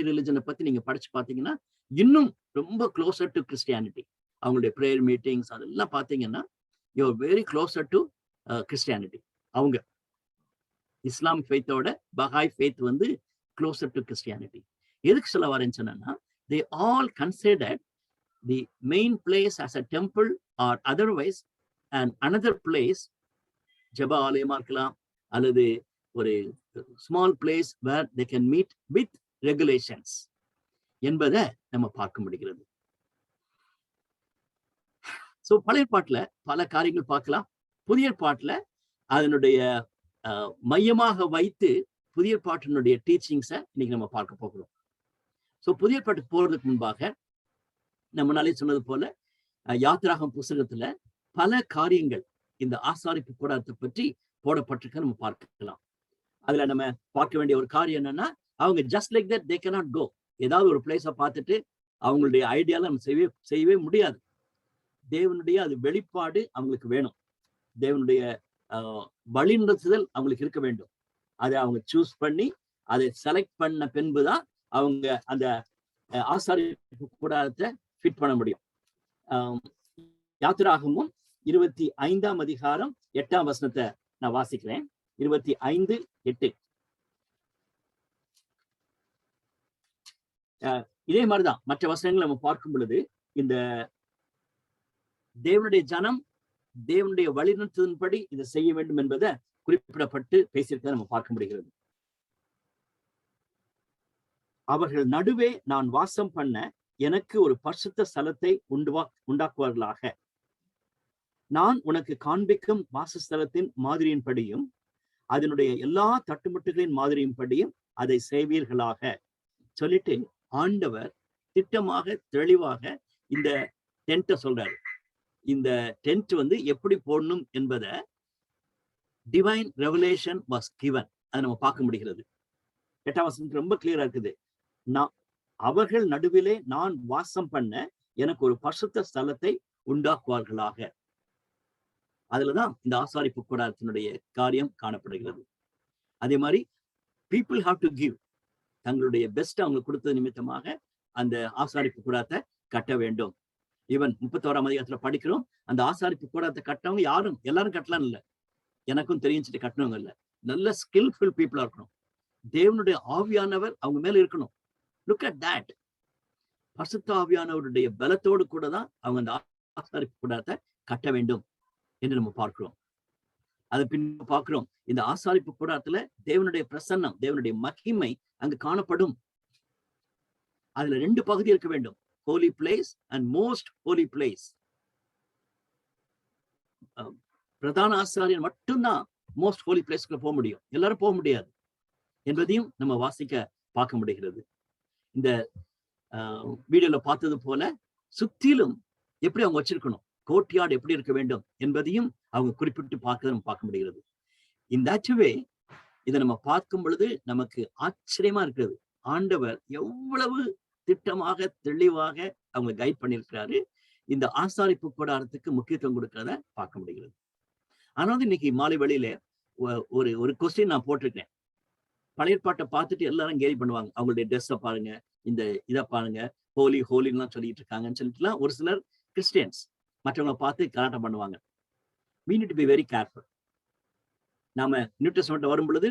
ரிலிஜனை பத்தி நீங்க படிச்சு பார்த்தீங்கன்னா இன்னும் ரொம்ப க்ளோசர் டு கிறிஸ்டியானிட்டி. அவங்களுடைய ப்ரேயர் மீட்டிங்ஸ் அதெல்லாம் பார்த்தீங்கன்னா you are very closer to Christianity. அவங்க இஸ்லாமிக் ஃபெய்த்தோட பஹாய் ஃபெய்த் வந்து க்ளோசர் டு கிறிஸ்டியானிட்டி. எதுக்கு சொல்ல வரேன்னு சொன்னா, they all considered the main place as a temple or otherwise and another place, ஜெப ஆலயமா இருக்கலாம் அல்லது ஒரு small place where they can meet with regulations என்பதை நம்ம பார்க்க முடிகிறது. சோ பழைய பாட்டுல பல காரியங்கள் பார்க்கலாம். புதிய பாட்டுல அதனுடைய மையமாக வைத்து புதிய பாட்டினுடைய டீச்சிங்ஸை இன்னைக்கு நம்ம பார்க்க போகிறோம். சோ புதிய பாட்டுக்கு போறதுக்கு முன்பாக நம்ம நாளே சொன்னது போல யாத்திராகம் புத்தகத்துல பல காரியங்கள் இந்த ஆசாரிப்பு கூடாரத்தை பற்றி போடப்பட்டிருக்க நம்ம பார்க்கலாம். அதுல நம்ம பார்க்க வேண்டிய ஒரு காரியம் என்னன்னா, அவங்க just like that they cannot go. ஏதாவது ஒரு பிளேஸை பார்த்துட்டு அவங்களுடைய ஐடியால நம்ம செய்யவே முடியாது. தேவனுடைய அது வெளிப்பாடு அவங்களுக்கு வேணும். தேவனுடைய வழிநடத்துதல் அவங்களுக்கு இருக்க வேண்டும். அதை அவங்க சூஸ் பண்ணி அதை செலக்ட் பண்ண பின்புதான் அவங்க அந்த ஆசாரிப்பு கூடாரத்தை ஃபிட் பண்ண முடியும். யாத்திராகமும் 25ஆம் அதிகாரம் 8ஆம் வசனத்தை நான் வாசிக்கிறேன். 25:8. இதே மாதிரிதான் மற்ற வசனங்களை நம்ம பார்க்கும் பொழுது இந்த தேவனுடைய ஜனம் தேவனுடைய வழிநடத்துதலின்படி இதை செய்ய வேண்டும் என்பதை குறிப்பிடப்பட்டு பேசியிருக்க நம்ம பார்க்க முடிகிறது. அவர்கள் நடுவே நான் வாசம் பண்ண எனக்கு ஒரு பரிசுத்த ஸ்தலத்தை உண்டாக்குவார்களாக. நான் உனக்கு காண்பிக்கும் வாசஸ்தலத்தின் மாதிரியின்படியும் அதனுடைய எல்லா தட்டுமுட்டுகளின் மாதிரியின்படியும் அதை செய்வீர்களாக சொல்லிட்டு ஆண்டவர் திட்டமாக தெளிவாக இந்த டென்ட்டை சொல்றாரு. இந்த டென்ட் வந்து எப்படி போடணும் என்பதை டிவைன் ரெவலேஷன் வாஸ் கிவன். அதை நம்ம பார்க்க முடிகிறது. 8ஆம் வசனம் ரொம்ப கிளியரா இருக்குது. அவர்கள் நடுவிலே நான் வாசம் பண்ண எனக்கு ஒரு பரிசுத்த ஸ்தலத்தை உண்டாக்குவார்களாக. அதுலதான் இந்த ஆசாரிப்பு கூடாரத்தினுடைய காரியம் காணப்படுகிறது. அதே மாதிரி people have to give, தங்களுடைய பெஸ்ட் அவங்களுக்கு கொடுத்தது நிமித்தமாக அந்த ஆசாரிப்பு கூடாரத்தை கட்ட வேண்டும். ஈவன் 31ஆம் அதிகாரத்துல படிக்கிறோம், அந்த ஆசாரிப்பு கூடாரத்தை கட்டவங்க யாரும் எல்லாரும் கட்டலாம் இல்லை, எனக்கும் தெரிஞ்சு கட்டினவங்க இல்லை. நல்ல ஸ்கில்ஃபுல் பீப்புளா இருக்கணும். தேவனுடைய ஆவியானவர் அவங்க மேல இருக்கணும். Look at that. பரிசுத்த ஆவியானவருடைய பலத்தோடு கூட தான் அவங்க அந்த ஆசாரிப்பு கூடாரத்தை கட்ட வேண்டும் என்று நம்ம பார்க்கிறோம். அதை பின் பார்க்கிறோம், இந்த ஆசாரிப்பு கூடாரத்துல தேவனுடைய பிரசன்னம், தேவனுடைய மகிமை அங்கு காணப்படும். அதுல 2 பகுதி இருக்க வேண்டும், Holi place and most Holi place. பிரதான ஆசாரியன் மட்டும்தான் மோஸ்ட் ஹோலி பிளேஸ்க்குள்ள போக முடியும், எல்லாரும் போக முடியாது என்பதையும் நம்ம வாசிக்க பார்க்க முடிகிறது. இந்த வீடியோல பார்த்தது போல சுத்திலும் எப்படி அவங்க வச்சிருக்கணும், கோர்ட்யார்டு எப்படி இருக்க வேண்டும் என்பதையும் அவங்க குறிப்பிட்டு பார்க்க முடிகிறது. இந்த ஆச்சுவே இதை நம்ம பார்க்கும் பொழுது நமக்கு ஆச்சரியமா இருக்கிறது. ஆண்டவர் எவ்வளவு திட்டமாக தெளிவாக அவங்க கைட் பண்ணியிருக்கிறாரு. இந்த ஆசாரிப்பு கூடாரத்துக்கு முக்கியத்துவம் கொடுக்கிறத பார்க்க முடிகிறது. ஆனாலும் இன்னைக்கு மாலை வேளையில ஒரு கொஸ்டின் நான் போட்டிருக்கேன். பழைய பாட்டை பார்த்துட்டு எல்லாரும் கேலி பண்ணுவாங்க. அவங்களுடைய ட்ரெஸ்ஸை பாருங்க, இந்த இதை பாருங்க, ஹோலி ஹோலின்லாம் சொல்லிட்டு இருக்காங்கன்னு சொல்லிட்டுலாம் ஒரு சிலர் கிறிஸ்டியன்ஸ் மற்றவங்களை பார்த்து கலாட்டம் பண்ணுவாங்க. we need to be very careful. நாம நியூ டெஸ்டமென்ட் வரும் பொழுது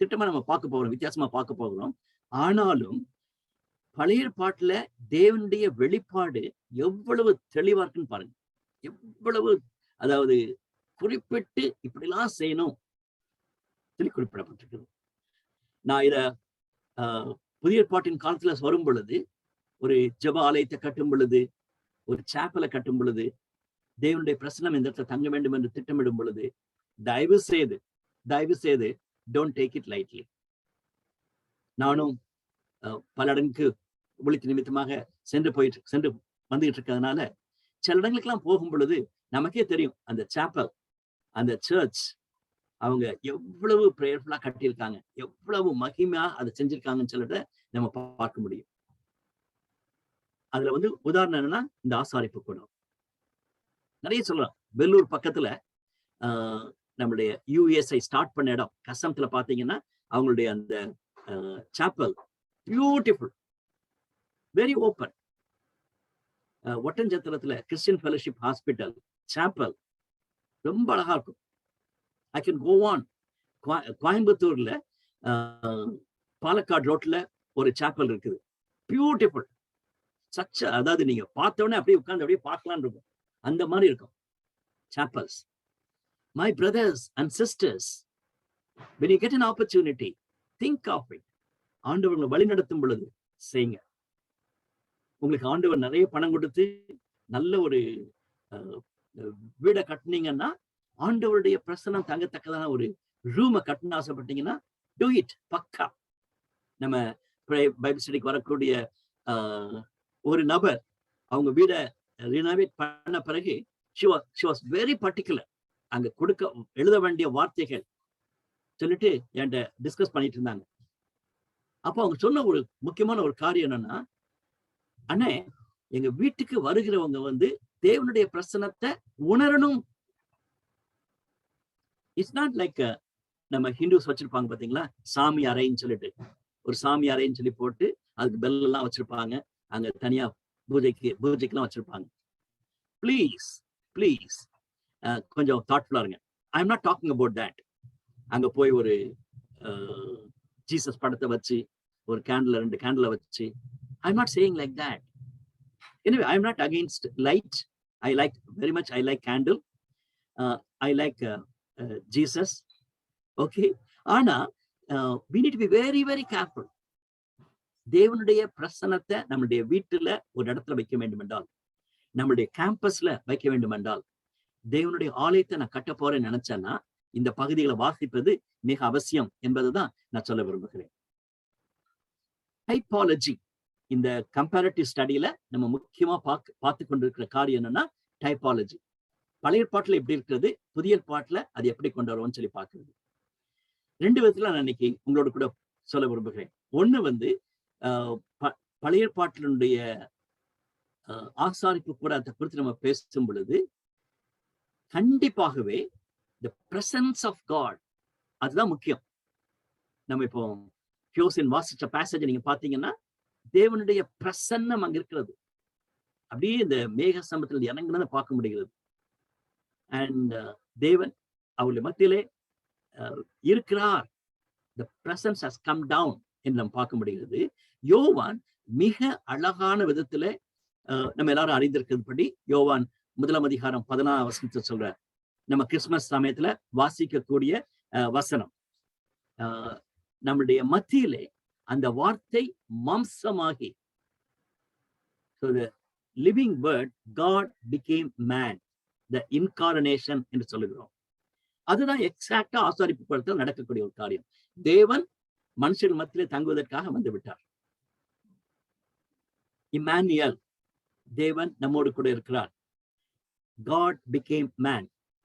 திட்டமா நம்ம பார்க்க போகிறோம், வித்தியாசமா பார்க்க போகிறோம். ஆனாலும் பழைய பாட்டுல தேவனுடைய வெளிப்பாடு எவ்வளவு தெளிவா இருக்குன்னு பாருங்க. எவ்வளவு, அதாவது குறிப்பிட்டு இப்படிலாம் செய்யணும் சொல்லி குறிப்பிடப்பட்டிருக்கிறது. நான் இத புதிய பாட்டின் காலத்துல வரும் பொழுது, ஒரு ஜெப ஆலயத்தை கட்டும் பொழுது, ஒரு சாப்பலை கட்டும் பொழுது, தேவனுடைய பிரசனம் இந்த இடத்துல தங்க வேண்டும் என்று திட்டமிடும் பொழுது, தயவு செய்து டோன்ட் டேக் இட் லைட்லி. நானும் பல இடங்களுக்கு ஒழித்து நிமித்தமாக சென்று வந்துகிட்டு இருக்கிறதுனால சில இடங்களுக்கெல்லாம் போகும் பொழுது நமக்கே தெரியும் அந்த சாப்பல், அந்த சர்ச் அவங்க எவ்வளவு பிரேயர்ஃபுல்லா கட்டியிருக்காங்க, எவ்வளவு மகிமையா அதை செஞ்சிருக்காங்கன்னு சொல்லிட்டு நம்ம பார்க்க முடியும். அதுல உதாரணம் என்னன்னா இந்த ஆசாரிப்பு கூடம் நிறைய சொல்லலாம். வெள்ளூர் பக்கத்துல நம்மளுடைய யுஎஸ்ஐ ஸ்டார்ட் பண்ண இடம் கசம்ல பாத்தீங்கன்னா அவங்களுடைய அந்த சாப்பல் பியூட்டிஃபுல், வெரி ஓப்பன். ஒட்டஞ்சத்திரத்துல கிறிஸ்டியன் ஃபெலோஷிப் ஹாஸ்பிட்டல் சாப்பல் ரொம்ப அழகா இருக்கும். I can go on. கோயம்புத்தூர்ல பாலக்காடு ரோட்ல ஒரு சாப்பல் இருக்குது, பியூட்டிஃபுல். அதாவது நீங்க பார்த்தோன்னே அப்படியே உட்கார்ந்து அப்படியே பார்க்கலான்னு இருக்கும், அந்த மாதிரி இருக்கும் chapels. My brothers and sisters, when you get an opportunity, think of it. ஆண்டவர்களை வழி நடத்தும் பொழுது செய்யுங்க. உங்களுக்கு ஆண்டவர் நிறைய பணம் கொடுத்து நல்ல ஒரு வீடை கட்டினீங்கன்னா, ஆண்டவருடைய பிரசனம் தங்கத்தக்கதான ஒரு ரூமை கட்டணும் ஆசைப்பட்டீங்கன்னா டூ இட். பக்கா. நம்ம பைபிள் ஸ்டடிக்கு வரக்கூடிய ஒரு நபர் அவங்க வீடை ரினோவேட் பண்ண பிறகு she was very particular. அங்க எழுத வேண்டிய வார்த்தைகள் சொல்லிட்டு என்கிட்ட டிஸ்கஸ் பண்ணிட்டு இருந்தாங்க. அப்போ அவங்க சொன்ன ஒரு முக்கியமான ஒரு காரியம் என்னன்னா, அண்ணே எங்க வீட்டுக்கு வருகிறவங்க தேவனுடைய பிரசனத்தை உணரணும். இட்ஸ் நாட் லைக் நம்ம ஹிந்துஸ் வச்சிருப்பாங்க பாத்தீங்களா, சாமி அறைன்னு சொல்லிட்டு ஒரு சாமி அறைன்னு சொல்லி போட்டு அதுக்கு பெல் எல்லாம் வச்சிருப்பாங்க, அங்க தனியா பூஜைக்கெல்லாம் வச்சிருப்பாங்க. ப்ளீஸ் கொஞ்சம் தாட்ஃபுல்லா இருங்க. I am not talking about that. அங்க போய் ஒரு ஜீசஸ் படத்தை வச்சு ஒரு ரெண்டு கேண்டில் வச்சு, I am not saying like that. Anyway, I am not against light. I like very much. I like candle. I like Jesus. Okay. ஆனா we need to be very very careful. தேவனுடைய பிரசன்னத்தை நம்முடைய வீட்டுல ஒரு இடத்துல வைக்க வேண்டும் என்றால், நம்முடைய கேம்பஸ்ல வைக்க வேண்டும் என்றால், தேவனுடைய ஆலயத்தை நான் கட்ட போறேன்னு நினைச்சேன்னா இந்த பகுதிகளை வாசிப்பது மிக அவசியம் என்பதுதான் நான் சொல்ல விரும்புகிறேன். டைப்பாலஜி, இந்த கம்பேரிட்டிவ் ஸ்டடியில நம்ம முக்கியமா பார்த்து கொண்டிருக்கிற காரியம் என்னன்னா டைப்பாலஜி. பழைய பாட்டுல எப்படி இருக்கிறது, புதிய பாட்டுல அது எப்படி கொண்டு வருவோம்னு சொல்லி பார்க்கிறது. ரெண்டு விதத்துல நான் இன்னைக்கு உங்களோட கூட சொல்ல விரும்புகிறேன். ஒண்ணு பழைய பாட்டினுடைய ஆசாரிப்பு கூட அதை குறித்து நம்ம பேசும் பொழுது கண்டிப்பாகவே the presence of God அதுதான் முக்கியம். நம்ம இப்போ ஹியோசின் வாசிச்ச பேசேஜ் நீங்க பாத்தீங்கன்னா தேவனுடைய பிரசன்னம் அங்க இருக்கிறது. அப்படியே இந்த மேக சம்பத்தில் இறங்குனதை பார்க்க முடிகிறது. அண்ட் தேவன் அவருடைய மத்தியிலே இருக்கிறார். the presence has come down என்று நம்ம பார்க்க முடிகிறது. யோவான் மிக அழகான விதத்துல நம்ம எல்லாரும் அறிந்திருக்கிறபடி யோவான் 1:16 சொல்ற நம்ம கிறிஸ்துமஸ் சமயத்துல வாசிக்கக்கூடிய வசனம், நம்முடைய மத்தியிலே அந்த வார்த்தை மாம்சமாகி, so the living word God became man, the incarnation என்று சொல்லுகிறோம். அதுதான் எக்ஸாக்டா ஆசாரிப்பு கூடத்தில் நடக்கக்கூடிய ஒரு காரியம். தேவன் மனுஷன் மத்தியிலே தங்குவதற்காக வந்து விட்டார். இம்மானுவேல், தேவன் நம்மோடு கூட இருக்கிறார். God became man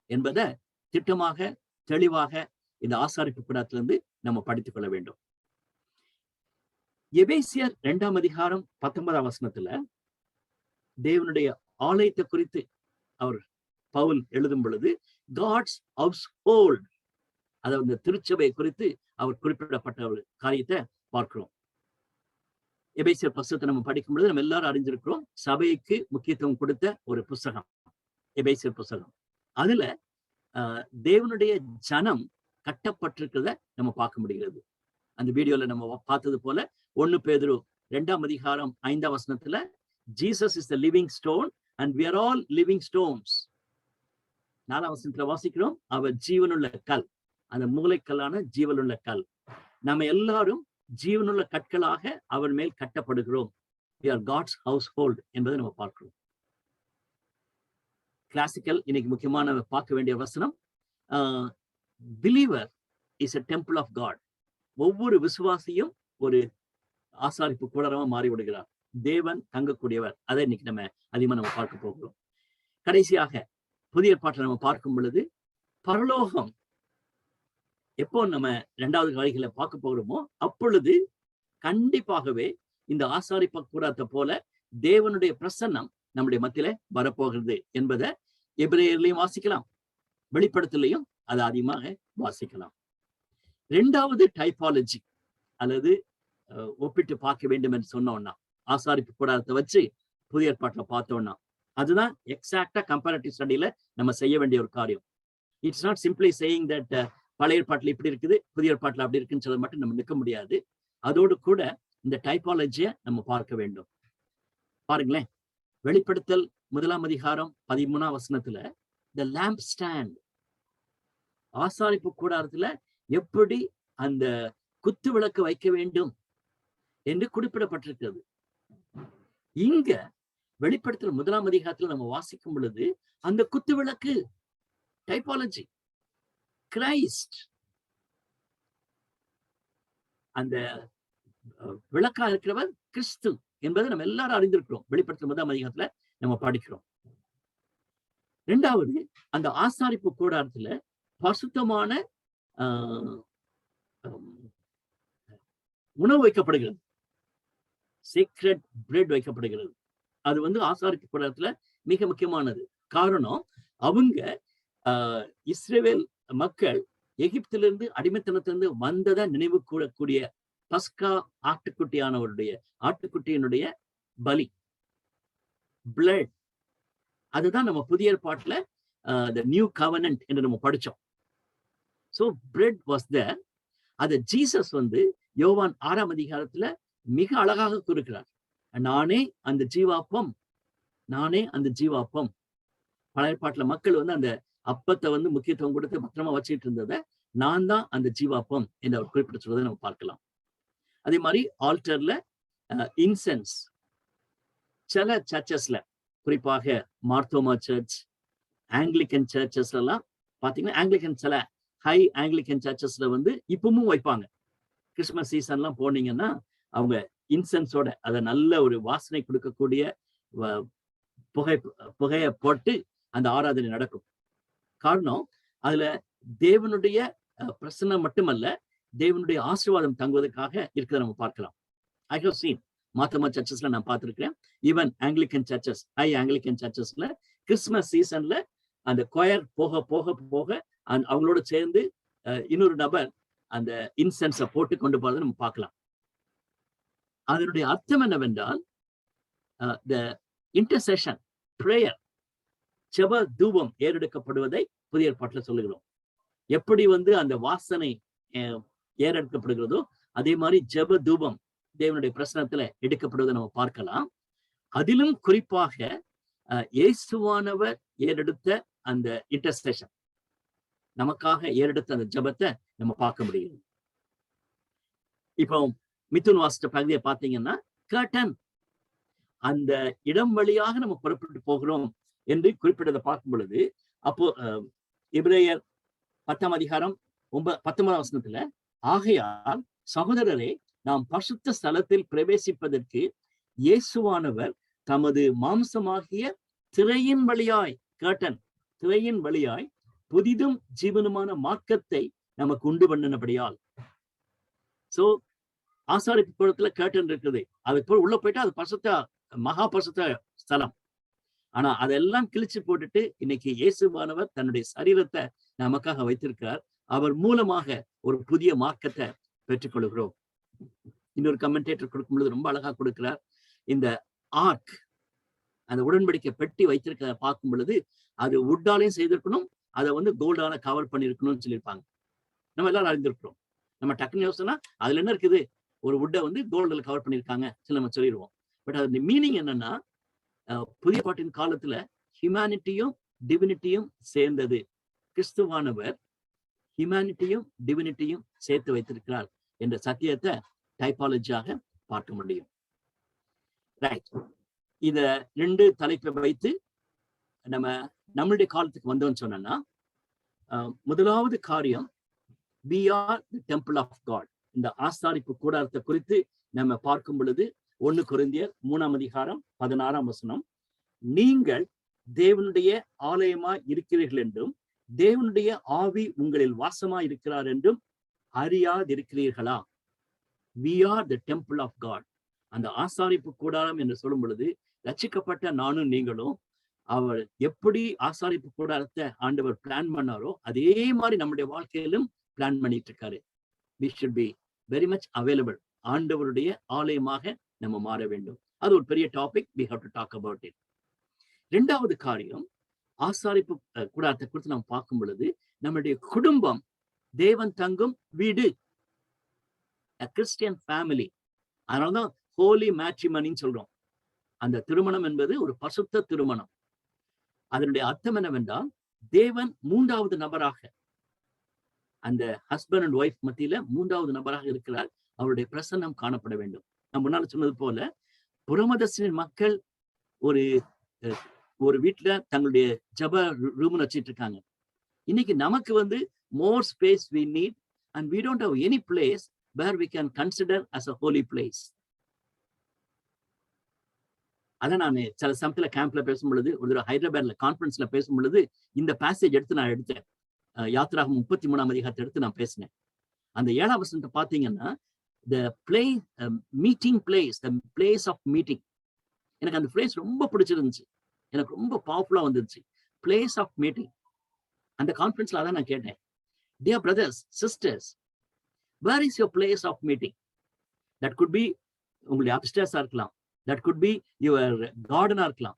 என்பதை திட்டமாக தெளிவாக இந்த ஆசாரிப்பு கூடாரத்திலிருந்து நம்ம படித்துக் கொள்ள வேண்டும். எபேசியர் 2ஆம் அதிகாரம் 19ஆம் வசனத்துல தேவனுடைய ஆலயத்தை குறித்து அவர் பவுல் எழுதும் பொழுது காட்ஸ் ஹவுஸ் ஹோல்ட், அதாவது திருச்சபை குறித்து அவர் குறிப்பிடப்பட்ட ஒரு காரியத்தை பார்க்கிறோம். எபேசியர் புஸ்தகத்தை நம்ம படிக்கும் பொழுது நம்ம எல்லாரும் அறிஞ்சிருக்கிறோம், சபைக்கு முக்கியத்துவம் கொடுத்த ஒரு புஸ்தகம் எபேசியர் புஸ்தகம். அதுல தேவனுடைய ஜனம் கட்டப்பட்டிருக்கிறத நம்ம பார்க்க முடிகிறது. அந்த வீடியோல நம்ம பார்த்தது போல 1 பேதுரு 2ஆம் அதிகாரம் 5ஆம் வசனத்துல Jesus is the living stone and we are all living stones. 4ஆம் வசனத்துல வாசிக்கிறோம், அவர் ஜீவனுள்ள கல், அந்த மூளைக்கல்லான ஜீவனுள்ள கல். நம்ம எல்லாரும் ஜீவனுள்ள கற்களாக அவர் மேல் கட்டப்படுகிறோம். we are God's household என்பதை நம்ம பார்க்கிறோம். கிளாசிக்கல் இன்னைக்கு முக்கியமான பார்க்க வேண்டிய வசனம், believer is a temple of God. ஒவ்வொரு விசுவாசியும் ஒரு ஆசாரிப்பு கூடாரமா மாறி விடுகிறார். தேவன் தங்கக்கூடியவர். அதை இன்னைக்கு நம்ம அதிகமா நம்ம பார்க்க போகிறோம். கடைசியாக புதிய ஏற்பாட்டில் நம்ம பார்க்கும் பொழுது பரலோகம் எப்போ நம்ம 2வது காரிகளை பார்க்க போகிறோமோ அப்பொழுது கண்டிப்பாகவே இந்த ஆசாரிப்பு கூடாரத்தை போல தேவனுடைய பிரசன்னம் நம்முடைய மத்தியில வரப்போகிறது என்பதை எபிரேயர்லயும் வாசிக்கலாம், வெளிப்படுத்தலையும் அதை அதிகமாக வாசிக்கலாம். 2வது டைபாலஜி அல்லது ஒப்பிட்டு பார்க்க வேண்டும் என்று சொன்னோம்னா, ஆசாரிப்பு கூடாரத்தை வச்சு புதிய ஏற்பாட்டுல பார்த்தோம்னா, அதுதான் எக்ஸாக்டா கம்பேரிட்டிவ் ஸ்டடியில நம்ம செய்ய வேண்டிய ஒரு காரியம். It's not simply saying that பழைய ஏற்பாட்டுல இப்படி இருக்குது புதிய ஏற்பாட்டுல அப்படி இருக்குன்னு சொல்ல மட்டும் நம்ம நிற்க முடியாது. அதோடு கூட இந்த டைபாலஜியை நம்ம பார்க்க வேண்டும். பாருங்களேன், வெளிப்படுத்தல் 1ஆம் அதிகாரம் 13ஆம் வசனத்துல the lamp stand, ஆசாரிப்பு கூடாரத்துல எப்படி அந்த குத்து விளக்கு வைக்க வேண்டும் என்று குறிப்பிடப்பட்டிருக்கிறது. இங்க வெளிப்படுத்தல் 1ஆம் அதிகாரத்துல நம்ம வாசிக்கும் பொழுது அந்த குத்து விளக்கு டைபாலஜி கிரைஸ்ட், அந்த விளக்கா இருக்கிறவர் கிறிஸ்து என்பதை நம்ம எல்லாரும் அறிந்திருக்கிறோம். வெளிப்படுத்தல் 1ஆம் அதிகாரத்துல நம்ம படிக்கிறோம். 2வது, அந்த ஆசாரிப்பு கூடாரத்துல பரிசுத்தமான உணவு வைக்கப்படுகிறது, சீக்ரெட் பிரெட் வைக்கப்படுகிறது. அது ஆசாரிப்பு கூடாரத்துல மிக முக்கியமானது. காரணம், அவங்க இஸ்ரவேல் மக்கள் எகிப்திலிருந்து அடிமைத்தனத்திலிருந்து வந்ததை நினைவு கூறக்கூடிய பஸ்கா ஆட்டுக்குட்டியினுடைய பலி, பிளட், அதுதான் நம்ம புதிய ஏற்பாட்டுல the new covenant என்று நம்ம படிச்சோம். So bread was there. அது ஜீசஸ் யோவான் 6ஆம் அதிகாரத்துல மிக அழகாக கூறுகிறார், நானே அந்த ஜீவாப்பம், நானே அந்த ஜீவாப்பம். பழைய ஏற்பாட்டுல மக்கள் அந்த அப்பத்தை முக்கியத்துவம் கொடுத்து பத்திரமா வச்சுட்டு இருந்ததை நான் தான் அந்த ஜீவாப்பம் என்று அவர் குறிப்பிட்டு சொல்வதை நம்ம பார்க்கலாம். அதே மாதிரி ஆல்டர்ல இன்சென்ஸ், சில சர்ச்சஸ்ல குறிப்பாக மார்த்தோமா சர்ச், ஆங்கிலிக்கன் சர்ச்சஸ்ல எல்லாம் பாத்தீங்கன்னா, ஆங்கிலிக்கன் சில ஹை ஆங்கிலிக்கன் சர்ச்சஸ்ல இப்பவும் வைப்பாங்க. கிறிஸ்துமஸ் சீசன்லாம் போனீங்கன்னா அவங்க இன்சென்ஸோட அதை நல்ல ஒரு வாசனை கொடுக்கக்கூடிய புகையை போட்டு அந்த ஆராதனை நடக்கும். காரணம், அதுல தேவனுடைய பிரசன்னம் மட்டுமல்ல, தேவனுடைய ஆசீர்வாதம் தங்குவதற்காக இருக்கிறத நம்ம பார்க்கலாம். ஐ ஹவ் சீன் மாத்தமா சர்ச்சஸ்ல நான் பார்த்திருக்கிறேன். Even Anglican churches, high Anglican சர்ச்சஸ்ல கிறிஸ்துமஸ் சீசன்ல அந்த கொயர் போக போக போக அவங்களோட சேர்ந்து இன்னொரு நபர் அந்த இன்சென்ஸை போட்டு கொண்டு போறதை நம்ம பார்க்கலாம். அதனுடைய அர்த்தம் என்னவென்றால், the intercession prayer, ஜெப தூபம் ஏறெடுக்கப்படுவதை புதிய ஏற்பாட்டுல சொல்லுகிறோம். எப்படி அந்த வாசனை ஏறெடுக்கப்படுகிறதோ அதே மாதிரி ஜெப தூபம் தேவனுடைய பிரசனத்துல எடுக்கப்படுவதை நம்ம பார்க்கலாம். அதிலும் குறிப்பாக இயேசுவானவர் ஏறெடுத்த அந்த இன்டர்செஷன், நமக்காக ஏறெடுத்த அந்த ஜெபத்தை நம்ம பார்க்க முடியும். இப்போ மிதுன் வாசித்த பகுதியை பார்த்தீங்கன்னா, கர்டன், அந்த இடம் வழியாக நம்ம புறப்பட்டு போகிறோம் என்று குறிப்பிட்டதை பார்க்கும் பொழுது, அப்போ எபிரேயர் 10ஆம் அதிகாரம் 19ஆம் வசனத்துல, ஆகையால் சகோதரரே, நாம் பரிசுத்த ஸ்தலத்தில் பிரவேசிப்பதற்கு இயேசுவானவர் தமது மாம்சமாகிய திரையின் வழியாய் புதிதும் ஜீவனுமான மார்க்கத்தை நமக்கு உண்டு பண்ணினபடியால். சோ ஆசாரிப்பு கூடத்துல கேர்டன் இருக்குது, அதுக்கு போய் உள்ள போயிட்டா அது பரிசுத்த மகா பரிசுத்த ஸ்தலம். ஆனா அதெல்லாம் கிழிச்சு போட்டுட்டு இன்னைக்கு இயேசுவானவர் தன்னுடைய சரீரத்தை நமக்காக வைத்திருக்கிறார். அவர் மூலமாக ஒரு புதிய மார்க்கத்தை பெற்றுக்கொள்கிறோம். இன்னொரு கமெண்டேட்டர் கொடுக்கும் பொழுது ரொம்ப அழகா கொடுக்கிறார். இந்த ஆர்க், அந்த உடன்படிக்கை பெட்டி வைத்திருக்க பார்க்கும் பொழுது அது வுட்டாலையும் செய்திருக்கணும், அதை கோல்டால கவர் பண்ணிருக்கணும்னு சொல்லியிருப்பாங்க. நம்ம எல்லாரும் அறிந்திருக்கிறோம். நம்ம டக்குன்னு யோசனை அதுல என்ன இருக்குது, ஒரு வுட்டை கோல்டுல கவர் பண்ணியிருக்காங்க நம்ம சொல்லிடுவோம். பட் அது மீனிங் என்னன்னா, புதிய பாட்டின் காலத்துல ஹியூமனிட்டியும் டிவினிட்டியும் சேர்ந்தது. கிறிஸ்துவானவர் ஹியூமனிட்டியும் டிவினிட்டியும் சேர்த்து வைத்திருக்கிறார் என்ற சத்தியத்தை டைப்பாலஜியாக பார்க்க முடியும். ரைட், இத 2 தலைப்பை வைத்து நம்மளுடைய காலத்துக்கு வந்தோம்னு சொன்னா, முதலாவது காரியம், we are the temple of God. இந்த ஆசாரிப்பு கூடாரத்தை குறித்து நம்ம பார்க்கும் பொழுது 1 கொரிந்தியர் 3ஆம் அதிகாரம் 16ஆம் வசனம், நீங்கள் தேவனுடைய ஆலயமாய் இருக்கிறீர்கள் என்றும் தேவனுடைய ஆவி உங்களில் வாசமாய் இருக்கிறார் என்றும் அறியாதிருக்கிறீர்களா? We are the temple of God. அந்த ஆசாரிப்பு கூடாரம் என்று சொல்லும் பொழுது ரட்சிக்கப்பட்ட நானும் நீங்களும் அவர் எப்படி ஆசாரிப்பு கூடாரத்தை ஆண்டவர் பிளான் பண்ணாரோ அதே மாதிரி நம்முடைய வாழ்க்கையிலும் பிளான் பண்ணிட்டு இருக்காரு. We should be very much available. ஆண்டவருடைய ஆலயமாக நம்ம மாற வேண்டும். அது ஒரு பெரிய topic. We have to talk about it. 2வது காரியம், ஆசாரிப்பு கூடாரத்தை குறித்து நாம் பார்க்கும் பொழுது நம்முடைய குடும்பம் தேவன் தங்கும் வீடு, கிறிஸ்டியன் ஃபேமிலி. அதனாலதான் ஹோலி மேட்ரிமனின்னு சொல்றோம். அந்த திருமணம் என்பது ஒரு பரிசுத்த திருமணம். அதனுடைய அர்த்தம் என்னவென்றால், தேவன் 3வது நபராக அந்த ஹஸ்பண்ட் அண்ட் ஒய்ஃப் மத்தியில 3வது நபராக இருக்கிறார். அவருடைய பிரசன்னம் காணப்பட வேண்டும். நான் முன்னால சொன்னது போல புறமதஸ்தரின் மக்கள் ஒரு வீட்டுல தங்களுடைய ஜப ரூம் வச்சிட்டு இருக்காங்க. இன்னைக்கு நமக்கு more space we need and we don't have any place where we can consider as a holy place. அதான் நான் சில சமயத்துல கேம்ப்ல பேசும் பொழுது, ஒரு ஹைதராபாத்ல கான்ஃபரன்ஸ்ல பேசும் பொழுது இந்த பேசேஜ் எடுத்து நான் எடுத்தேன். யாத்ராகம் 33ஆம் அதிகாரத்தை எடுத்து நான் பேசினேன். அந்த 7ஆம் வசனத்தை பாத்தீங்கன்னா, the meeting place, the place of meeting. எனக்கு அந்த பிளேஸ் ரொம்ப பிடிச்சிருந்துச்சு, எனக்கு ரொம்ப பவர்ஃபுல்லா வந்துருச்சு. Place of meeting. அந்த கான்ஃபரன்ஸ்ல அதான் நான் கேட்டேன், dear brothers, sisters, where is your place of meeting? That could be உங்களுடைய அப்ஸ்டேர்ஸா இருக்கலாம், that could be your garden இருக்கலாம்,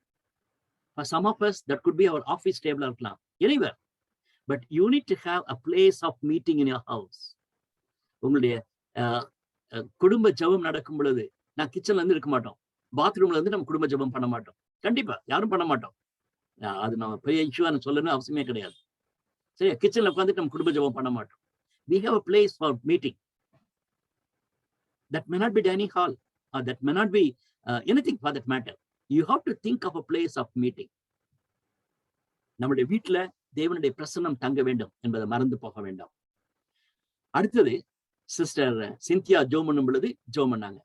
for some of us that could be our office table இருக்கலாம், anywhere. But you need to have a place of meeting in your house. உங்களுடைய குடும்ப ஜெபம் நடக்கும் பொழுது, நான் கிச்சன்ல இருந்து இருக்க மாட்டோம், பாத்ரூம்ல இருந்து நம்ம குடும்ப ஜெபம் பண்ண மாட்டோம். கண்டிப்பா யாரும் பண்ண மாட்டோம். அது நம்ம பெரிய இஷ்யூவா சொல்லணும்னு அவசியமே கிடையாது. சரி, கிச்சன்ல உட்காந்துட்டு நம்ம குடும்ப ஜெபம் பண்ண மாட்டோம். We have a place for meeting. That may not be dining hall, or that may not be anything for that matter. You have to think of a place of meeting. நம்முடைய வீட்டுல தேவனுடைய பிரசன்னம் தங்க வேண்டும் என்பதை மறந்து போக வேண்டாம். அடுத்தது, சிஸ்டர் சிந்தியா ஜோம் பண்ணும் பொழுது ஜோம் பண்ணாங்க.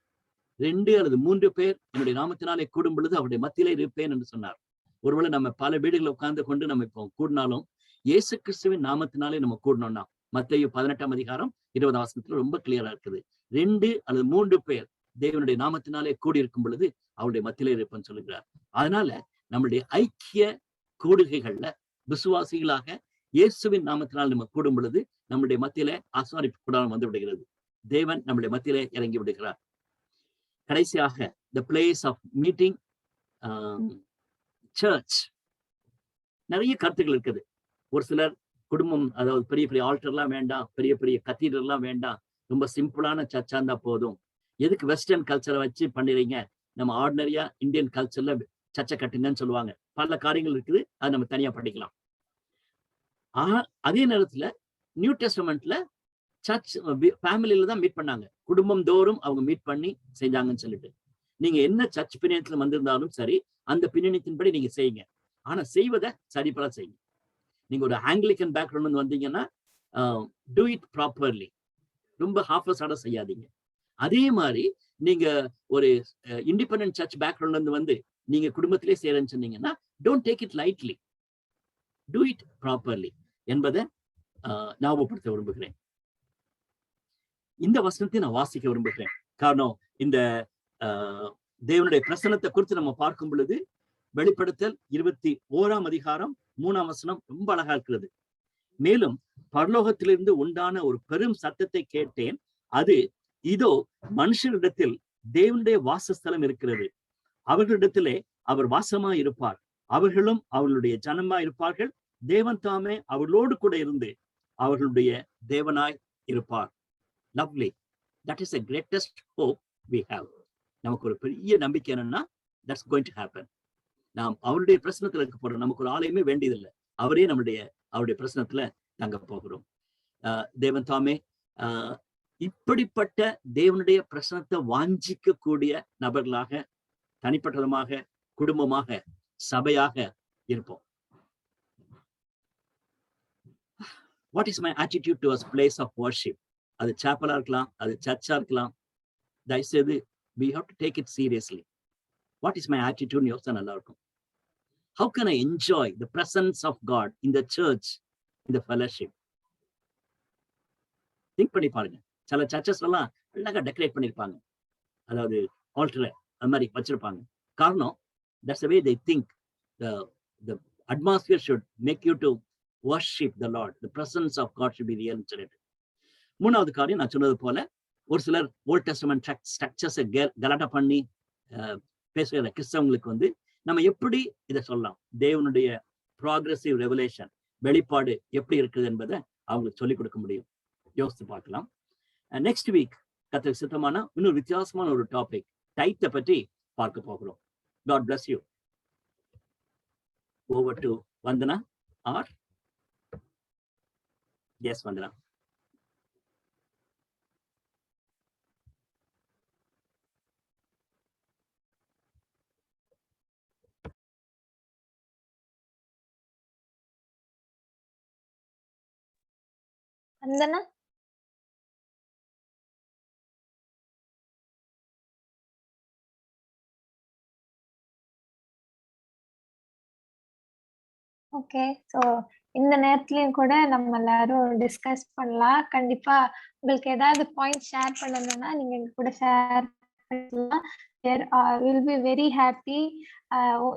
2 அல்லது 3 பேர் என்னுடைய நாமத்தினாலே கூடும் பொழுது அவருடைய மத்தியிலே இருப்பேன் என்று சொன்னார். ஒருவேளை நம்ம பல வீடுகளை உட்கார்ந்து கொண்டு நம்ம இப்போ கூடினாலும் இயேசு கிறிஸ்துவின் நாமத்தினாலே நம்ம கூடணும்னா, மத்தேயு 18ஆம் அதிகாரம் 20ஆம் வசனத்துல ரொம்ப கிளியரா இருக்குது. 2 அல்லது 3 பேர் தேவனுடைய நாமத்தினாலே கூடியிருக்கும் பொழுது அவருடைய மத்தியிலே இருப்பேன்னு சொல்லுகிறார். அதனால நம்மளுடைய ஐக்கிய கூடுகைகள்ல விசுவாசிகளாக இயேசுவின் நாமத்தினால் நம்ம கூடும் பொழுது நம்முடைய மத்தியிலே ஆசாரிப்பு கூடாரம் வந்து விடுகிறது. தேவன் நம்முடைய மத்தியிலே இறங்கி விடுகிறார். கடைசியாக, the place of meeting, church. நிறைய கருத்துக்கள் இருக்குது. ஒரு சிலர் குடும்பம், அதாவது பெரிய பெரிய ஆல்டர்லாம் வேண்டாம், பெரிய பெரிய கத்தீட்ரல்லாம் வேண்டாம், ரொம்ப சிம்பிளான சர்ச்சா இருந்தா போதும், எதுக்கு வெஸ்டர்ன் கல்ச்சரை வச்சு பண்ணிடுறீங்க, நம்ம ஆர்டினரியா இந்தியன் கல்ச்சர்ல சர்ச்சை கட்டுங்கன்னு சொல்லுவாங்க. பல காரியங்கள் இருக்குது, அதை நம்ம தனியா படிக்கலாம். அதே நேரத்துல நியூ டெஸ்டமெண்ட்ல சர்ச் ஃபேமிலியில தான் மீட் பண்ணாங்க, குடும்பம் தோறும் அவங்க மீட் பண்ணி செஞ்சாங்கன்னு சொல்லிட்டு. நீங்க என்ன சர்ச் பின்னணியத்துல வந்திருந்தாலும் சரி, அந்த பின்னணியத்தின்படி நீங்க செய்யுங்க. ஆனா செய்வதை சரிபட செய்யுங்க. நீங்க ஒரு ஆங்கிலிக்கன் பேக்ரவுண்ட் வந்தீங்கன்னா, டூ இட் ப்ராப்பர்லி. ரொம்ப ஹாஃப்லெஸ்ஸாக செய்யாதீங்க. அதே மாதிரி நீங்க ஒரு இண்டிபெண்டன்ட் சர்ச் பேக்ரவுண்ட்ல இருந்து வந்து நீங்க குடும்பத்திலே செய்யறேன்னு சொன்னீங்கன்னா, don't take it lightly, do it properly என்பதை ஞாபகப்படுத்த விரும்புகிறேன். இந்த வசனத்தை நான் வாசிக்க விரும்புகிறேன். காரணம், இந்த தேவனுடைய பிரசன்னத்தை குறித்து நம்ம பார்க்கும் பொழுது வெளிப்படுத்தல் 21ஆம் அதிகாரம் 3ஆம் வசனம் ரொம்ப அழகா இருக்கிறது. மேலும் பரலோகத்திலிருந்து உண்டான ஒரு பெரும் சத்தத்தை கேட்டேன். அது, இதோ மனுஷரிடத்தில் தேவனுடைய வாசஸ்தலம் இருக்கிறது, அவர்களிடத்திலே அவர் வாசமாய் இருப்பார், அவர்களும் அவர்களுடைய ஜனமாய் இருப்பார்கள், தேவன் தாமே அவர்களோடு கூட இருந்து அவர்களுடைய தேவனாய் இருப்பார். Lovely. That is the greatest hope we have. நமக்கு ஒரு பெரிய நம்பிக்கை என்னன்னா, that's going to happen. நாம் அவருடைய பிரசனத்துல இருக்க போறோம். நமக்கு ஒரு ஆலயமே வேண்டியதில்லை, அவரே அவருடைய பிரசனத்துல தங்க போகிறோம். தேவன் தாமே இப்படிப்பட்ட தேவனுடைய பிரசனத்தை வாஞ்சிக்க கூடிய நபர்களாக, தனிப்பட்டதமாக, குடும்பமாக, சபையாக இருப்போம். What is my attitude towards place of worship? அது சாப்பலா இருக்கலாம், அது சர்ச்சா இருக்கலாம். தயவுசெய்து we have to take it seriously. What is my attitude? யோசனை நல்லா இருக்கும். How can I enjoy the presence of God in the church, in the fellowship? Think பண்ணி பாருங்க. சில சர்ச்சஸ் எல்லாம் அழகா டெக்கரேட் பண்ணிருப்பாங்க, அதாவது ஆல்டர் அது மாதிரி வச்சிருப்பாங்க. காரணம், that's the way they think. The atmosphere should make you to worship the Lord. The presence of God should be real. மூணாவது காரியம், நான் சொன்னது போல ஒரு சிலர் ஓல்ட் டெஸ்டமென்ட் ஸ்ட்ரக்சர்ஸை கலாட்டா பண்ணி பேசுகிற கிறிஸ்தவங்களுக்கு வந்து நம்ம எப்படி இதை சொல்லலாம், தேவனுடைய ப்ராக்ரெசிவ் ரெவலேஷன், வெளிப்பாடு எப்படி இருக்குது என்பதை அவங்களுக்கு சொல்லிக் கொடுக்க முடியும். யோசித்து பார்க்கலாம். நெக்ஸ்ட் வீக் கர்த்தருக்கு சித்தமான இன்னொரு வித்தியாசமான ஒரு டாபிக், டைத்தை பற்றி பார்க்க போகிறோம். God bless you. Over to Vandana or yes, Vandana. Vandana? Okay. So இந்த நேரத்துலயும் கூட நம்ம எல்லாரும் டிஸ்கஸ் பண்ணலாம். கண்டிப்பா உங்களுக்கு ஏதாவது பாயிண்ட் ஷேர் பண்ணணும்னா நீங்க எங்க கூட ஷேர் பண்ணலாம். Will be very happy.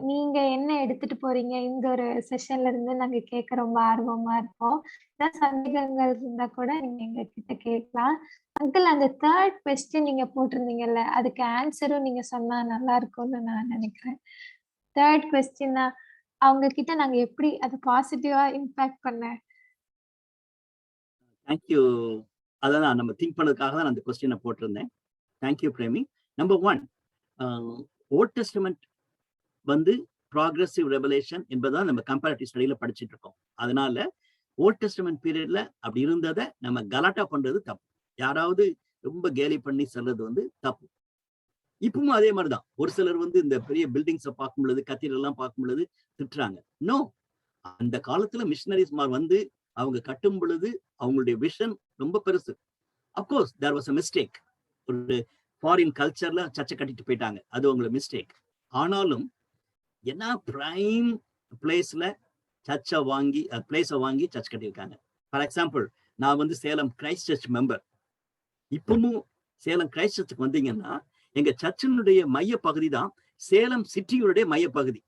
நீங்க என்ன எடுத்துட்டு போறீங்க இந்த ஒரு செஷன்ல இருந்து நாங்க கேட்க ரொம்ப ஆர்வமா இருக்கோம். ஏதாவது சந்தேகங்கள் இருந்தா கூட நீங்க எங்க கிட்ட கேட்கலாம். அங்கிள், அந்த 3rd கொஸ்டின் நீங்க போட்டிருந்தீங்கல்ல, அதுக்கு ஆன்சரும் நீங்க சொன்னா நல்லா இருக்கும்னு நான் நினைக்கிறேன். 3rd கொஸ்டின் அவங்க கிட்ட நாங்க எப்படி அதை பாசிட்டிவா இம்பாக்ட் பண்ண? தேங்க்யூ. அதான் நம்ம திங்க் பண்ணதுக்காக தான் அந்த கொஸ்டினை போட்டிருந்தேன். Thank you Premi. Number 1, Old Testament வந்து ப்ராக்ரெசிவ் ரெவலேஷன் என்பதான் நம்ம கம்பேரிட்டிவ் ஸ்டடியில படிச்சுட்டு இருக்கோம். அதனால ஓல்ட் டெஸ்டமென்ட் பீரியட்ல அப்படி இருந்ததை நம்ம கலாட்டா பண்றது தப்பு. யாராவது ரொம்ப கேலி பண்ணி சொல்றது வந்து தப்பு. இப்பவும் அதே மாதிரிதான். ஒரு சிலர் வந்து இந்த பெரிய பில்டிங்ஸை பார்க்கும் பொழுது, கத்தீட்ரல் எல்லாம் பார்க்கும் பொழுது திட்டுறாங்க. நோ, அந்த காலத்துல மிஷனரிஸ்மார் வந்து அவங்க கட்டும் பொழுது அவங்களுடைய விஷன் ரொம்ப பெருசு. Of course there was a mistake. ஒரு ஃபாரின் கல்ச்சர்ல சர்ச்சை கட்டிட்டு போயிட்டாங்க, அது அவங்களோட மிஸ்டேக். ஆனாலும் என்ன பிரைம் பிளேஸ்ல சர்ச்சை வாங்கி பிளேஸை வாங்கி சர்ச் கட்டியிருக்காங்க. ஃபார் எக்ஸாம்பிள், நான் வந்து சேலம் கிரைஸ்ட் சர்ச் மெம்பர். இப்பவும் சேலம் கிரைஸ்ட் சர்ச்சுக்கு வந்தீங்கன்னா எங்க சர்ச்சினுடைய மைய பகுதி தான் சேலம் சிட்டியுடைய மைய பகுதி.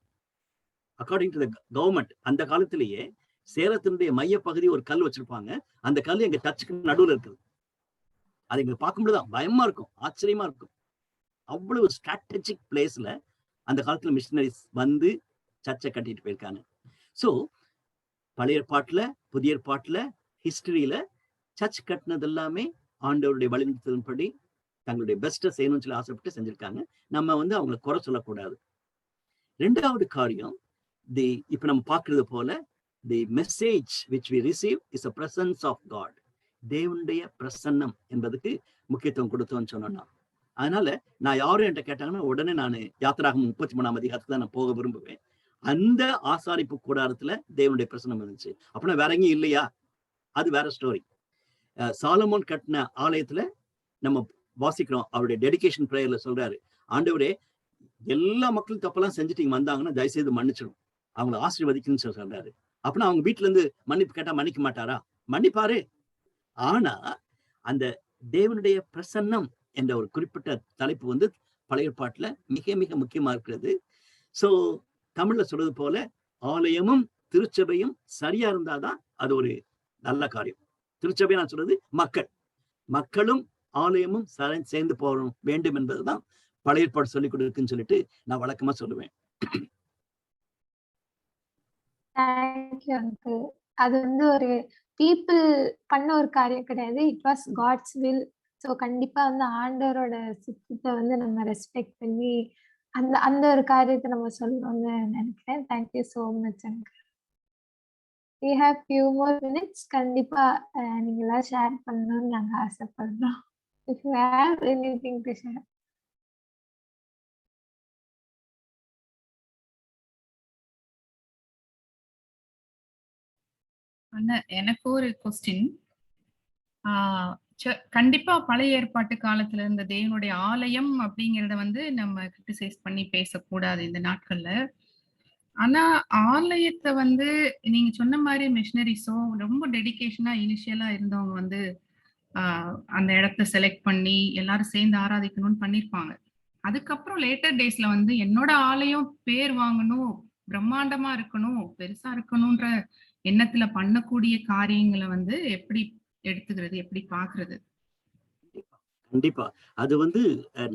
அக்கார்டிங் டு த கவர்மெண்ட், அந்த காலத்திலேயே சேலத்தினுடைய மைய பகுதி ஒரு கல் வச்சிருப்பாங்க. அந்த கல் எங்க சர்ச்சுக்கு நடுவில் இருக்குது. அது எங்களுக்கு பார்க்கும்போதுதான் பயமா இருக்கும், ஆச்சரியமா இருக்கும். அவ்வளவு ஸ்ட்ராட்டஜிக் பிளேஸ்ல அந்த காலத்துல மிஷனரிஸ் வந்து சர்ச்சை கட்டிட்டு போயிருக்காங்க. ஸோ பழைய ஏற்பாட்டுல, புதிய ஏற்பாட்டுல, ஹிஸ்டரியில சர்ச் கட்டினது எல்லாமே ஆண்டவருடைய வழிநடத்தலின்படி தங்களுடைய பெஸ்ட்டை செய்யணும்னு சொல்லி ஆசைப்பட்டு செஞ்சிருக்காங்க. நம்ம வந்து அவங்களை குறை சொல்லக்கூடாது. 2வது காரியம், இப்ப நம்ம பார்க்கறது போல the message which we receive is a presence of God. தேவனுடைய பிரசன்னம் என்பதுக்கு முக்கியத்துவம் கொடுத்தோம்னு சொன்னோம்னா, அதனால நான் யாரும் என்கிட்ட கேட்டாங்கன்னா உடனே நான் யாத்திராகமம் 33ஆம் அதிகாரத்துக்கு தான் நான் போக விரும்புவேன். அந்த ஆசாரிப்பு கூடாரத்துல தேவனுடைய பிரசன்னம் இருந்துச்சு. அப்படின்னா வேற எங்கேயும் இல்லையா? அது வேற ஸ்டோரி. சாலமோன் கட்டின ஆலயத்துல நம்ம வாசிக்கிறோம். அவருடைய டெடிகேஷன் பிரேயர்ல சொல்றாரு, ஆண்டவரே எல்லா மக்களும் தப்பெல்லாம் செஞ்சுட்டு வந்தாங்கன்னா தயவுசெய்து மன்னிச்சிடும், அவங்களை ஆசீர்வதிக்கணும்னு சொல்றாரு. அப்படின்னா அவங்க வீட்டுல இருந்து மன்னிப்பு கேட்டா மன்னிக்க மாட்டாரா? மன்னிப்பாரு. ஆனா அந்த தேவனுடைய பிரசன்னம் என்ற ஒரு குறிப்பிட்ட தலைப்பு வந்து பழைய ஏற்பாட்டுல மிக மிக முக்கியமா இருக்கிறது. சோ தமிழ்ல சொல்றது போல ஆலயமும் திருச்சபையும் சரியா இருந்தாதான் அது ஒரு நல்ல காரியம். திருச்சபை நான் சொல்றது மக்களும் ஆலயமும் சேர்ந்து போக வேண்டும் என்பதுதான் பழைய ஏற்பாடு சொல்லிக் கொடுக்குன்னு சொல்லிட்டு நான் வழக்கமா சொல்லுவேன். அது வந்து ஒரு பீப்புள் பண்ண ஒரு காரியம் கிடையாது. It was God's will. So கண்டிப்பா வந்து ஆண்டவரோட சித்தத்தை வந்து நம்ம ரெஸ்பெக்ட் பண்ணி அந்த அந்த ஒரு காரியத்தை நம்ம சொல்லணும்னு நினைக்கிறேன். Thank you so much uncle. we have few more minutes. கண்டிப்பா நீங்க எல்லாம் ஷேர் பண்ணணும்னு நாங்க ஆசைப்படுறோம். if you have anything to share. எனக்கு ஒரு கொஸ்டின். கண்டிப்பா பழைய ஏற்பாட்டு காலத்துல இருந்த தேவனுடைய ஆலயம் அப்படிங்கறத வந்து நம்ம கிரிட்டிசைஸ் பண்ணி பேசக்கூடாது இந்த நாட்கள்ல. ஆனா ஆலயத்தை வந்து நீங்க சொன்ன மாதிரி மிஷனரிஸோ ரொம்ப டெடிகேஷனா இனிஷியலா இருந்தவங்க வந்து அந்த இடத்த செலக்ட் பண்ணி எல்லாரும் சேர்ந்து ஆராதிக்கணும்னு பண்ணிருப்பாங்க. அதுக்கப்புறம் லேட்டர் டேஸ்ல வந்து என்னோட ஆலயம் பேர் வாங்கணும், பிரம்மாண்டமா இருக்கணும், பெருசா இருக்கணும்ன்ற எண்ணத்துல பண்ணக்கூடிய காரியங்களை வந்து எப்படி எடுத்துக்கிறது, எப்படி பாக்குறது? கண்டிப்பா அது வந்து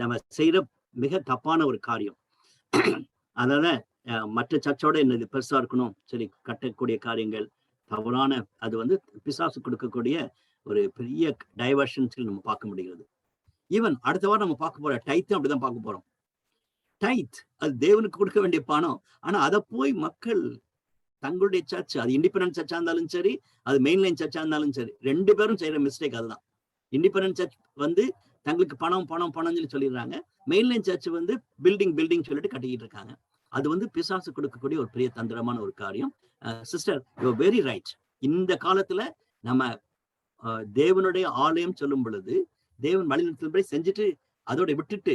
நம்ம செய்யற மிக தப்பான ஒரு காரியம். அதனால மற்ற சர்ச்சோட என்னது பெருசா இருக்கணும் சரி கட்டக்கூடிய காரியங்கள் தவறான, அது வந்து பிசாசு கொடுக்கக்கூடிய ஒரு பெரிய டைவர்ஷன் நம்ம பார்க்க முடிகிறது. ஈவன் அடுத்த வாரம் நம்ம பார்க்க போற டைத்தும் அப்படிதான் பார்க்க போறோம். டைத் அது தேவனுக்கு கொடுக்க வேண்டிய பணம். ஆனா அதை போய் மக்கள் தங்களுடைய சர்ச், அது இண்டிபெண்டன்ட் சர்ச்சா இருந்தாலும் சரி, அது மெயின்லைன் சர்ச்சா இருந்தாலும் சரி, ரெண்டு பேரும் செய்யற மிஸ்டேக் அதுதான். இண்டிபெண்டன்ட் சர்ச் வந்து தங்களுக்கு பணம் பணம் பணம்னு சொல்லிடுறாங்க, மெயின்லைன் சர்ச் வந்து பில்டிங் சொல்லிட்டு கட்டிக்கிட்டு இருக்காங்க. அது வந்து பிசாசு கொடுக்கக்கூடிய ஒரு பெரிய தந்திரமான ஒரு காரியம். Sister you are very right. இந்த காலத்துல நம்ம தேவனுடைய ஆலயம் சொல்லும் பொழுது தேவன் வழிநடத்தல்படி செஞ்சுட்டு அதோட விட்டுட்டு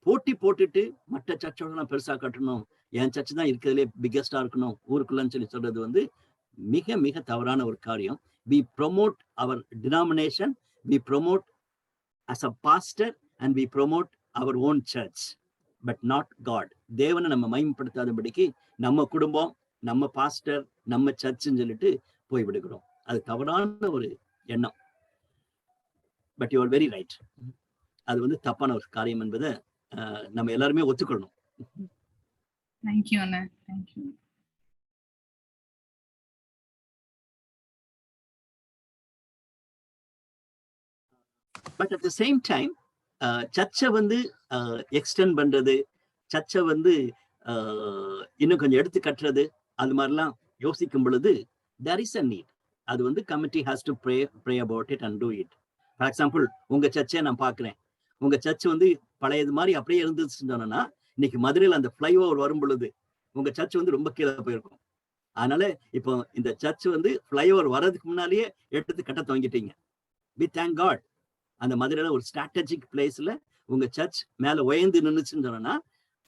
போட்டி போட்டுட்டு மற்ற சர்ச்சோட நான் பெருசா கட்டணும், என் சர்ச் தான் இருக்கிறதுலே பிக்கெஸ்டா இருக்கணும் ஊருக்குள்ளன்னு சொல்லி சொல்றது வந்து மிக மிக தவறான ஒரு காரியம். we promote our denomination, we promote as a pastor and we promote our own church but not God. தேவனை நம்ம மகிமைப்படுத்தாதபடிக்கு நம்ம குடும்பம், நம்ம பாஸ்டர், நம்ம சர்ச்ன்னு சொல்லிட்டு போய் விடுகிறோம். அது தவறான ஒரு எண்ணம். But you are very right. அது வந்து தப்பான ஒரு காரியம் என்பதை நம்ம எல்லாருமே ஒத்துக்கொள்ளணும். தேங்க்யூ அண்ணா, thank you. But at the same time சர்ச்சை வந்து எக்ஸ்டெண்ட் பண்றது, சர்ச்சை வந்து இன்னும் கொஞ்சம் எடுத்து கட்டுறது, அது மாதிரிலாம் யோசிக்கும் பொழுது there is a need. அது வந்து committee has to pray about it and do it. For example உங்க சர்ச்சை நான் பாக்குறேன், உங்க சர்ச் வந்து பழையது மாதிரி அப்படியே இருந்துச்சுன்னு சொன்னா இன்னைக்கு மதுரையில் அந்த ஃபிளைஓவர் வரும் பொழுது உங்க சர்ச் வந்து ரொம்ப கீழே போயிருக்கும். அதனால இப்போ இந்த சர்ச் வந்து ஃபிளைஓவர் வர்றதுக்கு முன்னாலேயே எடுத்து கட்ட துவங்கிட்டீங்க. we thank God. அந்த மதுரையில ஒரு ஸ்ட்ராட்டஜிக் பிளேஸ்ல உங்க சர்ச் மேல உயர்ந்து நின்றுச்சுன்னு சொன்னா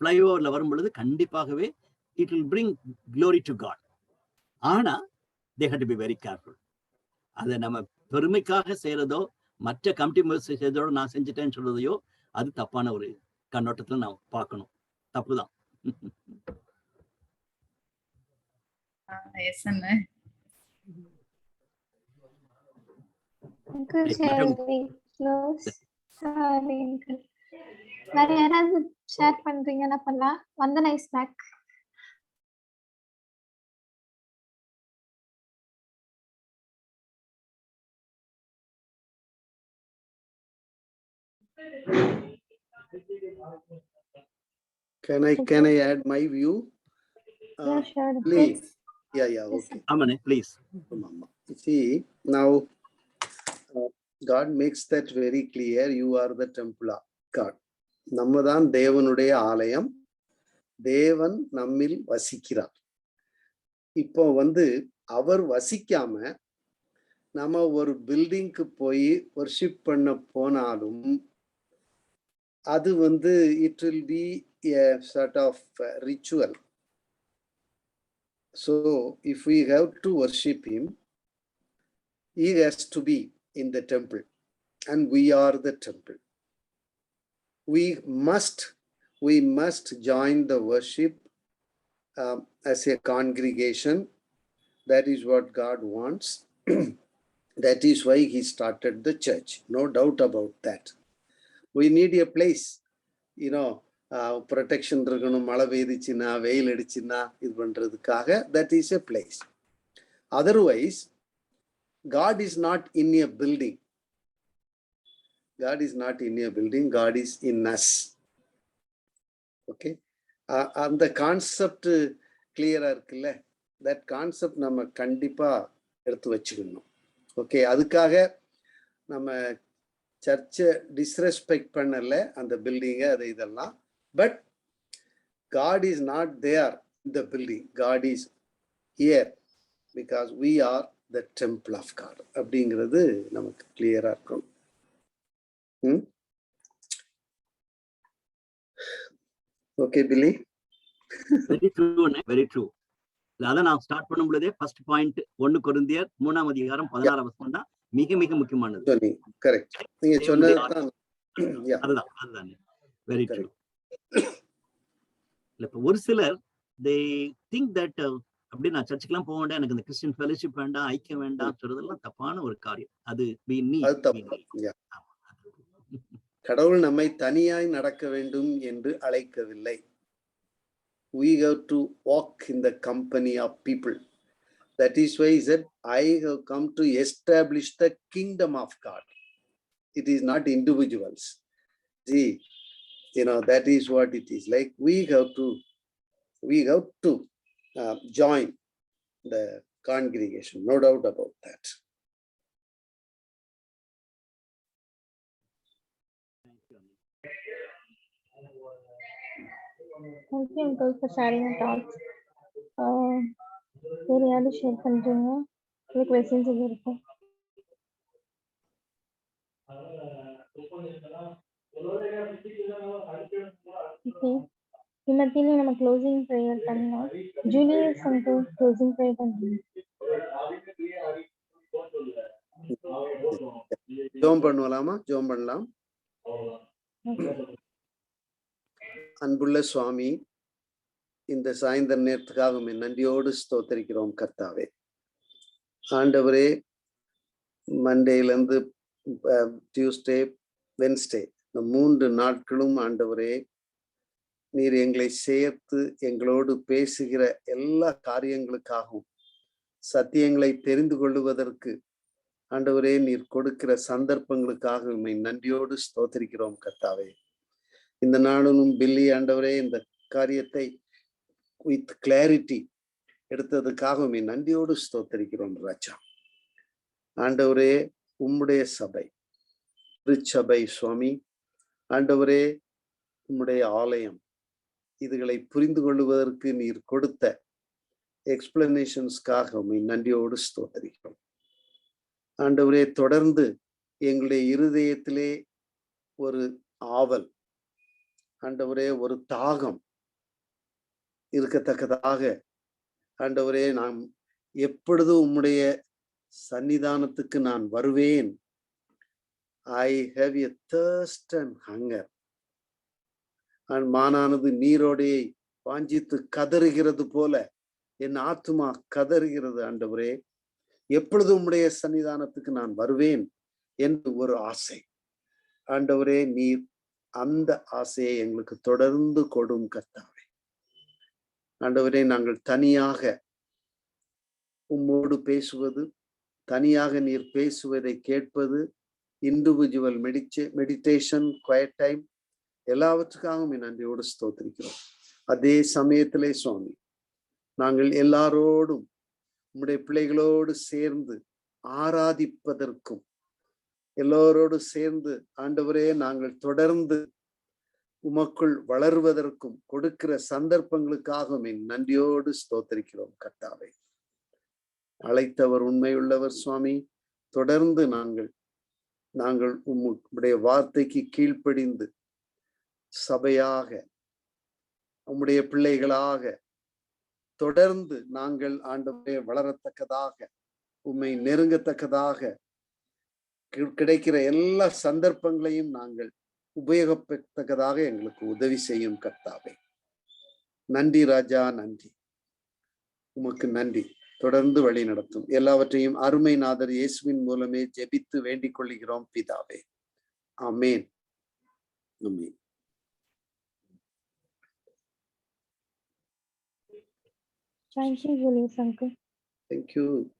ஃபிளைஓவர்ல வரும் பொழுது கண்டிப்பாகவே it will bring glory to God. ஆனா they have to be very careful. அதை நம்ம பெருமைக்காக செய்யறதோ மற்ற கமிட்டி மெம்பர்ஸ் செய்யறதோட நான் செஞ்சுட்டேன்னு சொல்றதையோ அது தப்பான ஒரு கண்ணோட்டத்துல நான் பார்க்கணும். தப்புதான். வேற யாராவது ஷேர் பண்றீங்கன்னா பண்ணலாம். Vandana is back. Can I add my view? Yeah, sure. Please. Yeah, okay. Amane, please. See, now God makes that very clear. You are the temple of God. நம்மதான் தேவனுடைய ஆலயம், தேவன் நம்மில் வசிக்கிறார். இப்போ வந்து அவர் வசிக்காம நம்ம ஒரு பில்டிங்க்கு போய் வர்ஷிப் பண்ண போனாலும் அது வந்து it will be a sort of ritual. So if we have to worship him, he has to be in the temple, and we are the temple. We must join the worship as a congregation. That is what God wants. That is why he started the church. No doubt about that. We need a place, protection இருக்கணும், மழை பெய்துச்சுன்னா வெயில் அடிச்சுன்னா இது பண்றதுக்காக. That is a place. Otherwise God is not in a building. God is not in a building. God is in us. Okay, அந்த concept கிளியரா இருக்குல்ல? That concept நம்ம கண்டிப்பா எடுத்து வச்சுக்கணும். ஓகே, அதுக்காக நம்ம சர்ச்சை டிஸ்ரெஸ்பெக்ட் பண்ணல, அந்த பில்டிங்கை அது இதெல்லாம். But God is not there in the building. God is here because we are the temple of God. அப்படிங்கிறது நமக்கு கிளியரா இருக்கும். Okay Billy? Very true, very true. அதான் நான் ஸ்டார்ட் பண்ணும் பொழுதே ஃபர்ஸ்ட் பாயிண்ட் 1 கொரிந்தியர் 3ஆம் அதிகாரம் 16ஆம் வசனம் தான் மிக மிக முக்கியமானது. கரெக்ட், நீங்க சொன்னது அதுதான் வெரி ட்ரூ. இப்ப ஒரு சிலர் they think that அப்படி நான் சர்ச்சுக்கெல்லாம் போக வேண்டாம், எனக்கு இந்த கிறிஸ்டியன் ஃபெலோஷிப் வேண்டாம், ஐக்கியம் வேண்டாம் சொல்றதெல்லாம் தப்பான ஒரு காரியம். அது கடவுள் நம்மை தனியாய் நடக்க வேண்டும் என்று அழைக்கவில்லை. We have to walk in the company of people. That is why he said, I have come to establish the kingdom of God. It is not individuals. See, that is what it is. Like we have to join the congregation. No doubt about that. Thank you, uncle, for sharing your thoughts. வேறு யாரும் share பண்றீங்க? ஒரு questions இருக்கு. Okay, இமத்திலே நம்ம closing prayer பண்ணலாம். Julius uncle closing prayer பண்ணுங்க. ஜெபம் பண்ணுவலாமா? ஜெபம் பண்ணலாம். அன்புள்ள சுவாமி, இந்த சாயந்தர நேரத்துக்காக நன்றியோடு ஸ்தோத்திரிக்கிறோம் கர்த்தாவே. ஆண்டவரே, மண்டேலேருந்து டியூஸ்டே, வென்ஸ்டே, இந்த 3 நாட்களும் ஆண்டவரே, நீர் எங்களை சேர்த்து எங்களோடு பேசுகிற எல்லா காரியங்களுக்காகவும் சத்தியங்களை தெரிந்து கொள்ளுவதற்கு ஆண்டவரே நீர் கொடுக்கிற சந்தர்ப்பங்களுக்காக உம்மை நன்றியோடு ஸ்தோத்திரிக்கிறோம் கர்த்தாவே. இந்த நாளும் பில்லி ஆண்டவரே இந்த காரியத்தை வித் கிளாரிட்டி எடுத்ததுக்காக உம்மை நன்றியோடு ஸ்தோத்திரிக்கிறோம் ராஜா. ஆண்டவரே, உம்முடைய சபை, திருச்சபை சுவாமி, ஆண்டவரே உம்முடைய ஆலயம், இதுகளை புரிந்து கொள்வதற்கு நீர் கொடுத்த எக்ஸ்பிளனேஷன்ஸ்க்காக உம்மை நன்றியோடு ஸ்தோத்திரிக்கிறோம். ஆண்டவரே, தொடர்ந்து எங்களுடைய இருதயத்திலே ஒரு ஆவல், ஆண்டவரே ஒரு தாகம் இருக்கத்தக்கதாக ஆண்டவரே, நான் எப்பொழுதும் உம்முடைய சன்னிதானத்துக்கு நான் வருவேன். I have a thirst and hunger. மானானது நீரோடையை வாஞ்சித்து கதறுகிறது போல என் ஆத்துமா கதறுகிறது ஆண்டவரே, எப்பொழுதும் உம்முடைய சன்னிதானத்துக்கு நான் வருவேன் என்று ஒரு ஆசை. ஆண்டவரே, நீர் அந்த ஆசையை எங்களுக்கு தொடர்ந்து கொடும் கர்த்தாவே. ஆண்டவரே, நாங்கள் தனியாக உம்மோடு பேசுவது, தனியாக நீர் பேசுவதை கேட்பது, இண்டிவிஜுவல் மெடிடேஷன், குவைட் டைம், எல்லாவற்றுக்காகவும் நன்றியோடு ஸ்தோத்திரிக்கிறோம். அதே சமயத்திலே சுவாமி, நாங்கள் எல்லாரோடும் உம்முடைய பிள்ளைகளோடு சேர்ந்து ஆராதிப்பதற்கும், எல்லோரோடு சேர்ந்து ஆண்டவரே நாங்கள் தொடர்ந்து உமக்குள் வளர்வதற்கும் கொடுக்கிற சந்தர்ப்பங்களுக்காகவும் நன்றியோடு ஸ்தோத்திரிக்கிறோம் கர்த்தாவே. அழைத்தவர் உண்மையுள்ளவர் சுவாமி. தொடர்ந்து நாங்கள் உம்முடைய வார்த்தைக்கு கீழ்ப்படிந்து சபையாக உம்முடைய பிள்ளைகளாக தொடர்ந்து நாங்கள் ஆண்டவரே வளரத்தக்கதாக, உம்மை நெருங்கத்தக்கதாக கிடைக்கிற எல்லா சந்தர்ப்பங்களையும் நாங்கள் உபயோகப்பத்தக்கதாக எங்களுக்கு உதவி செய்யும் கர்த்தாவே. நன்றி ராஜா, நன்றி. உமக்கு நன்றி. தொடர்ந்து வழி நடத்தும். எல்லாவற்றையும் அருமை நாதர் இயேசுவின் மூலமே ஜெபித்து வேண்டிக் கொள்கிறோம் பிதாவே. ஆமேன். ஆமேன். Thank you, Julius uncle. Thank you.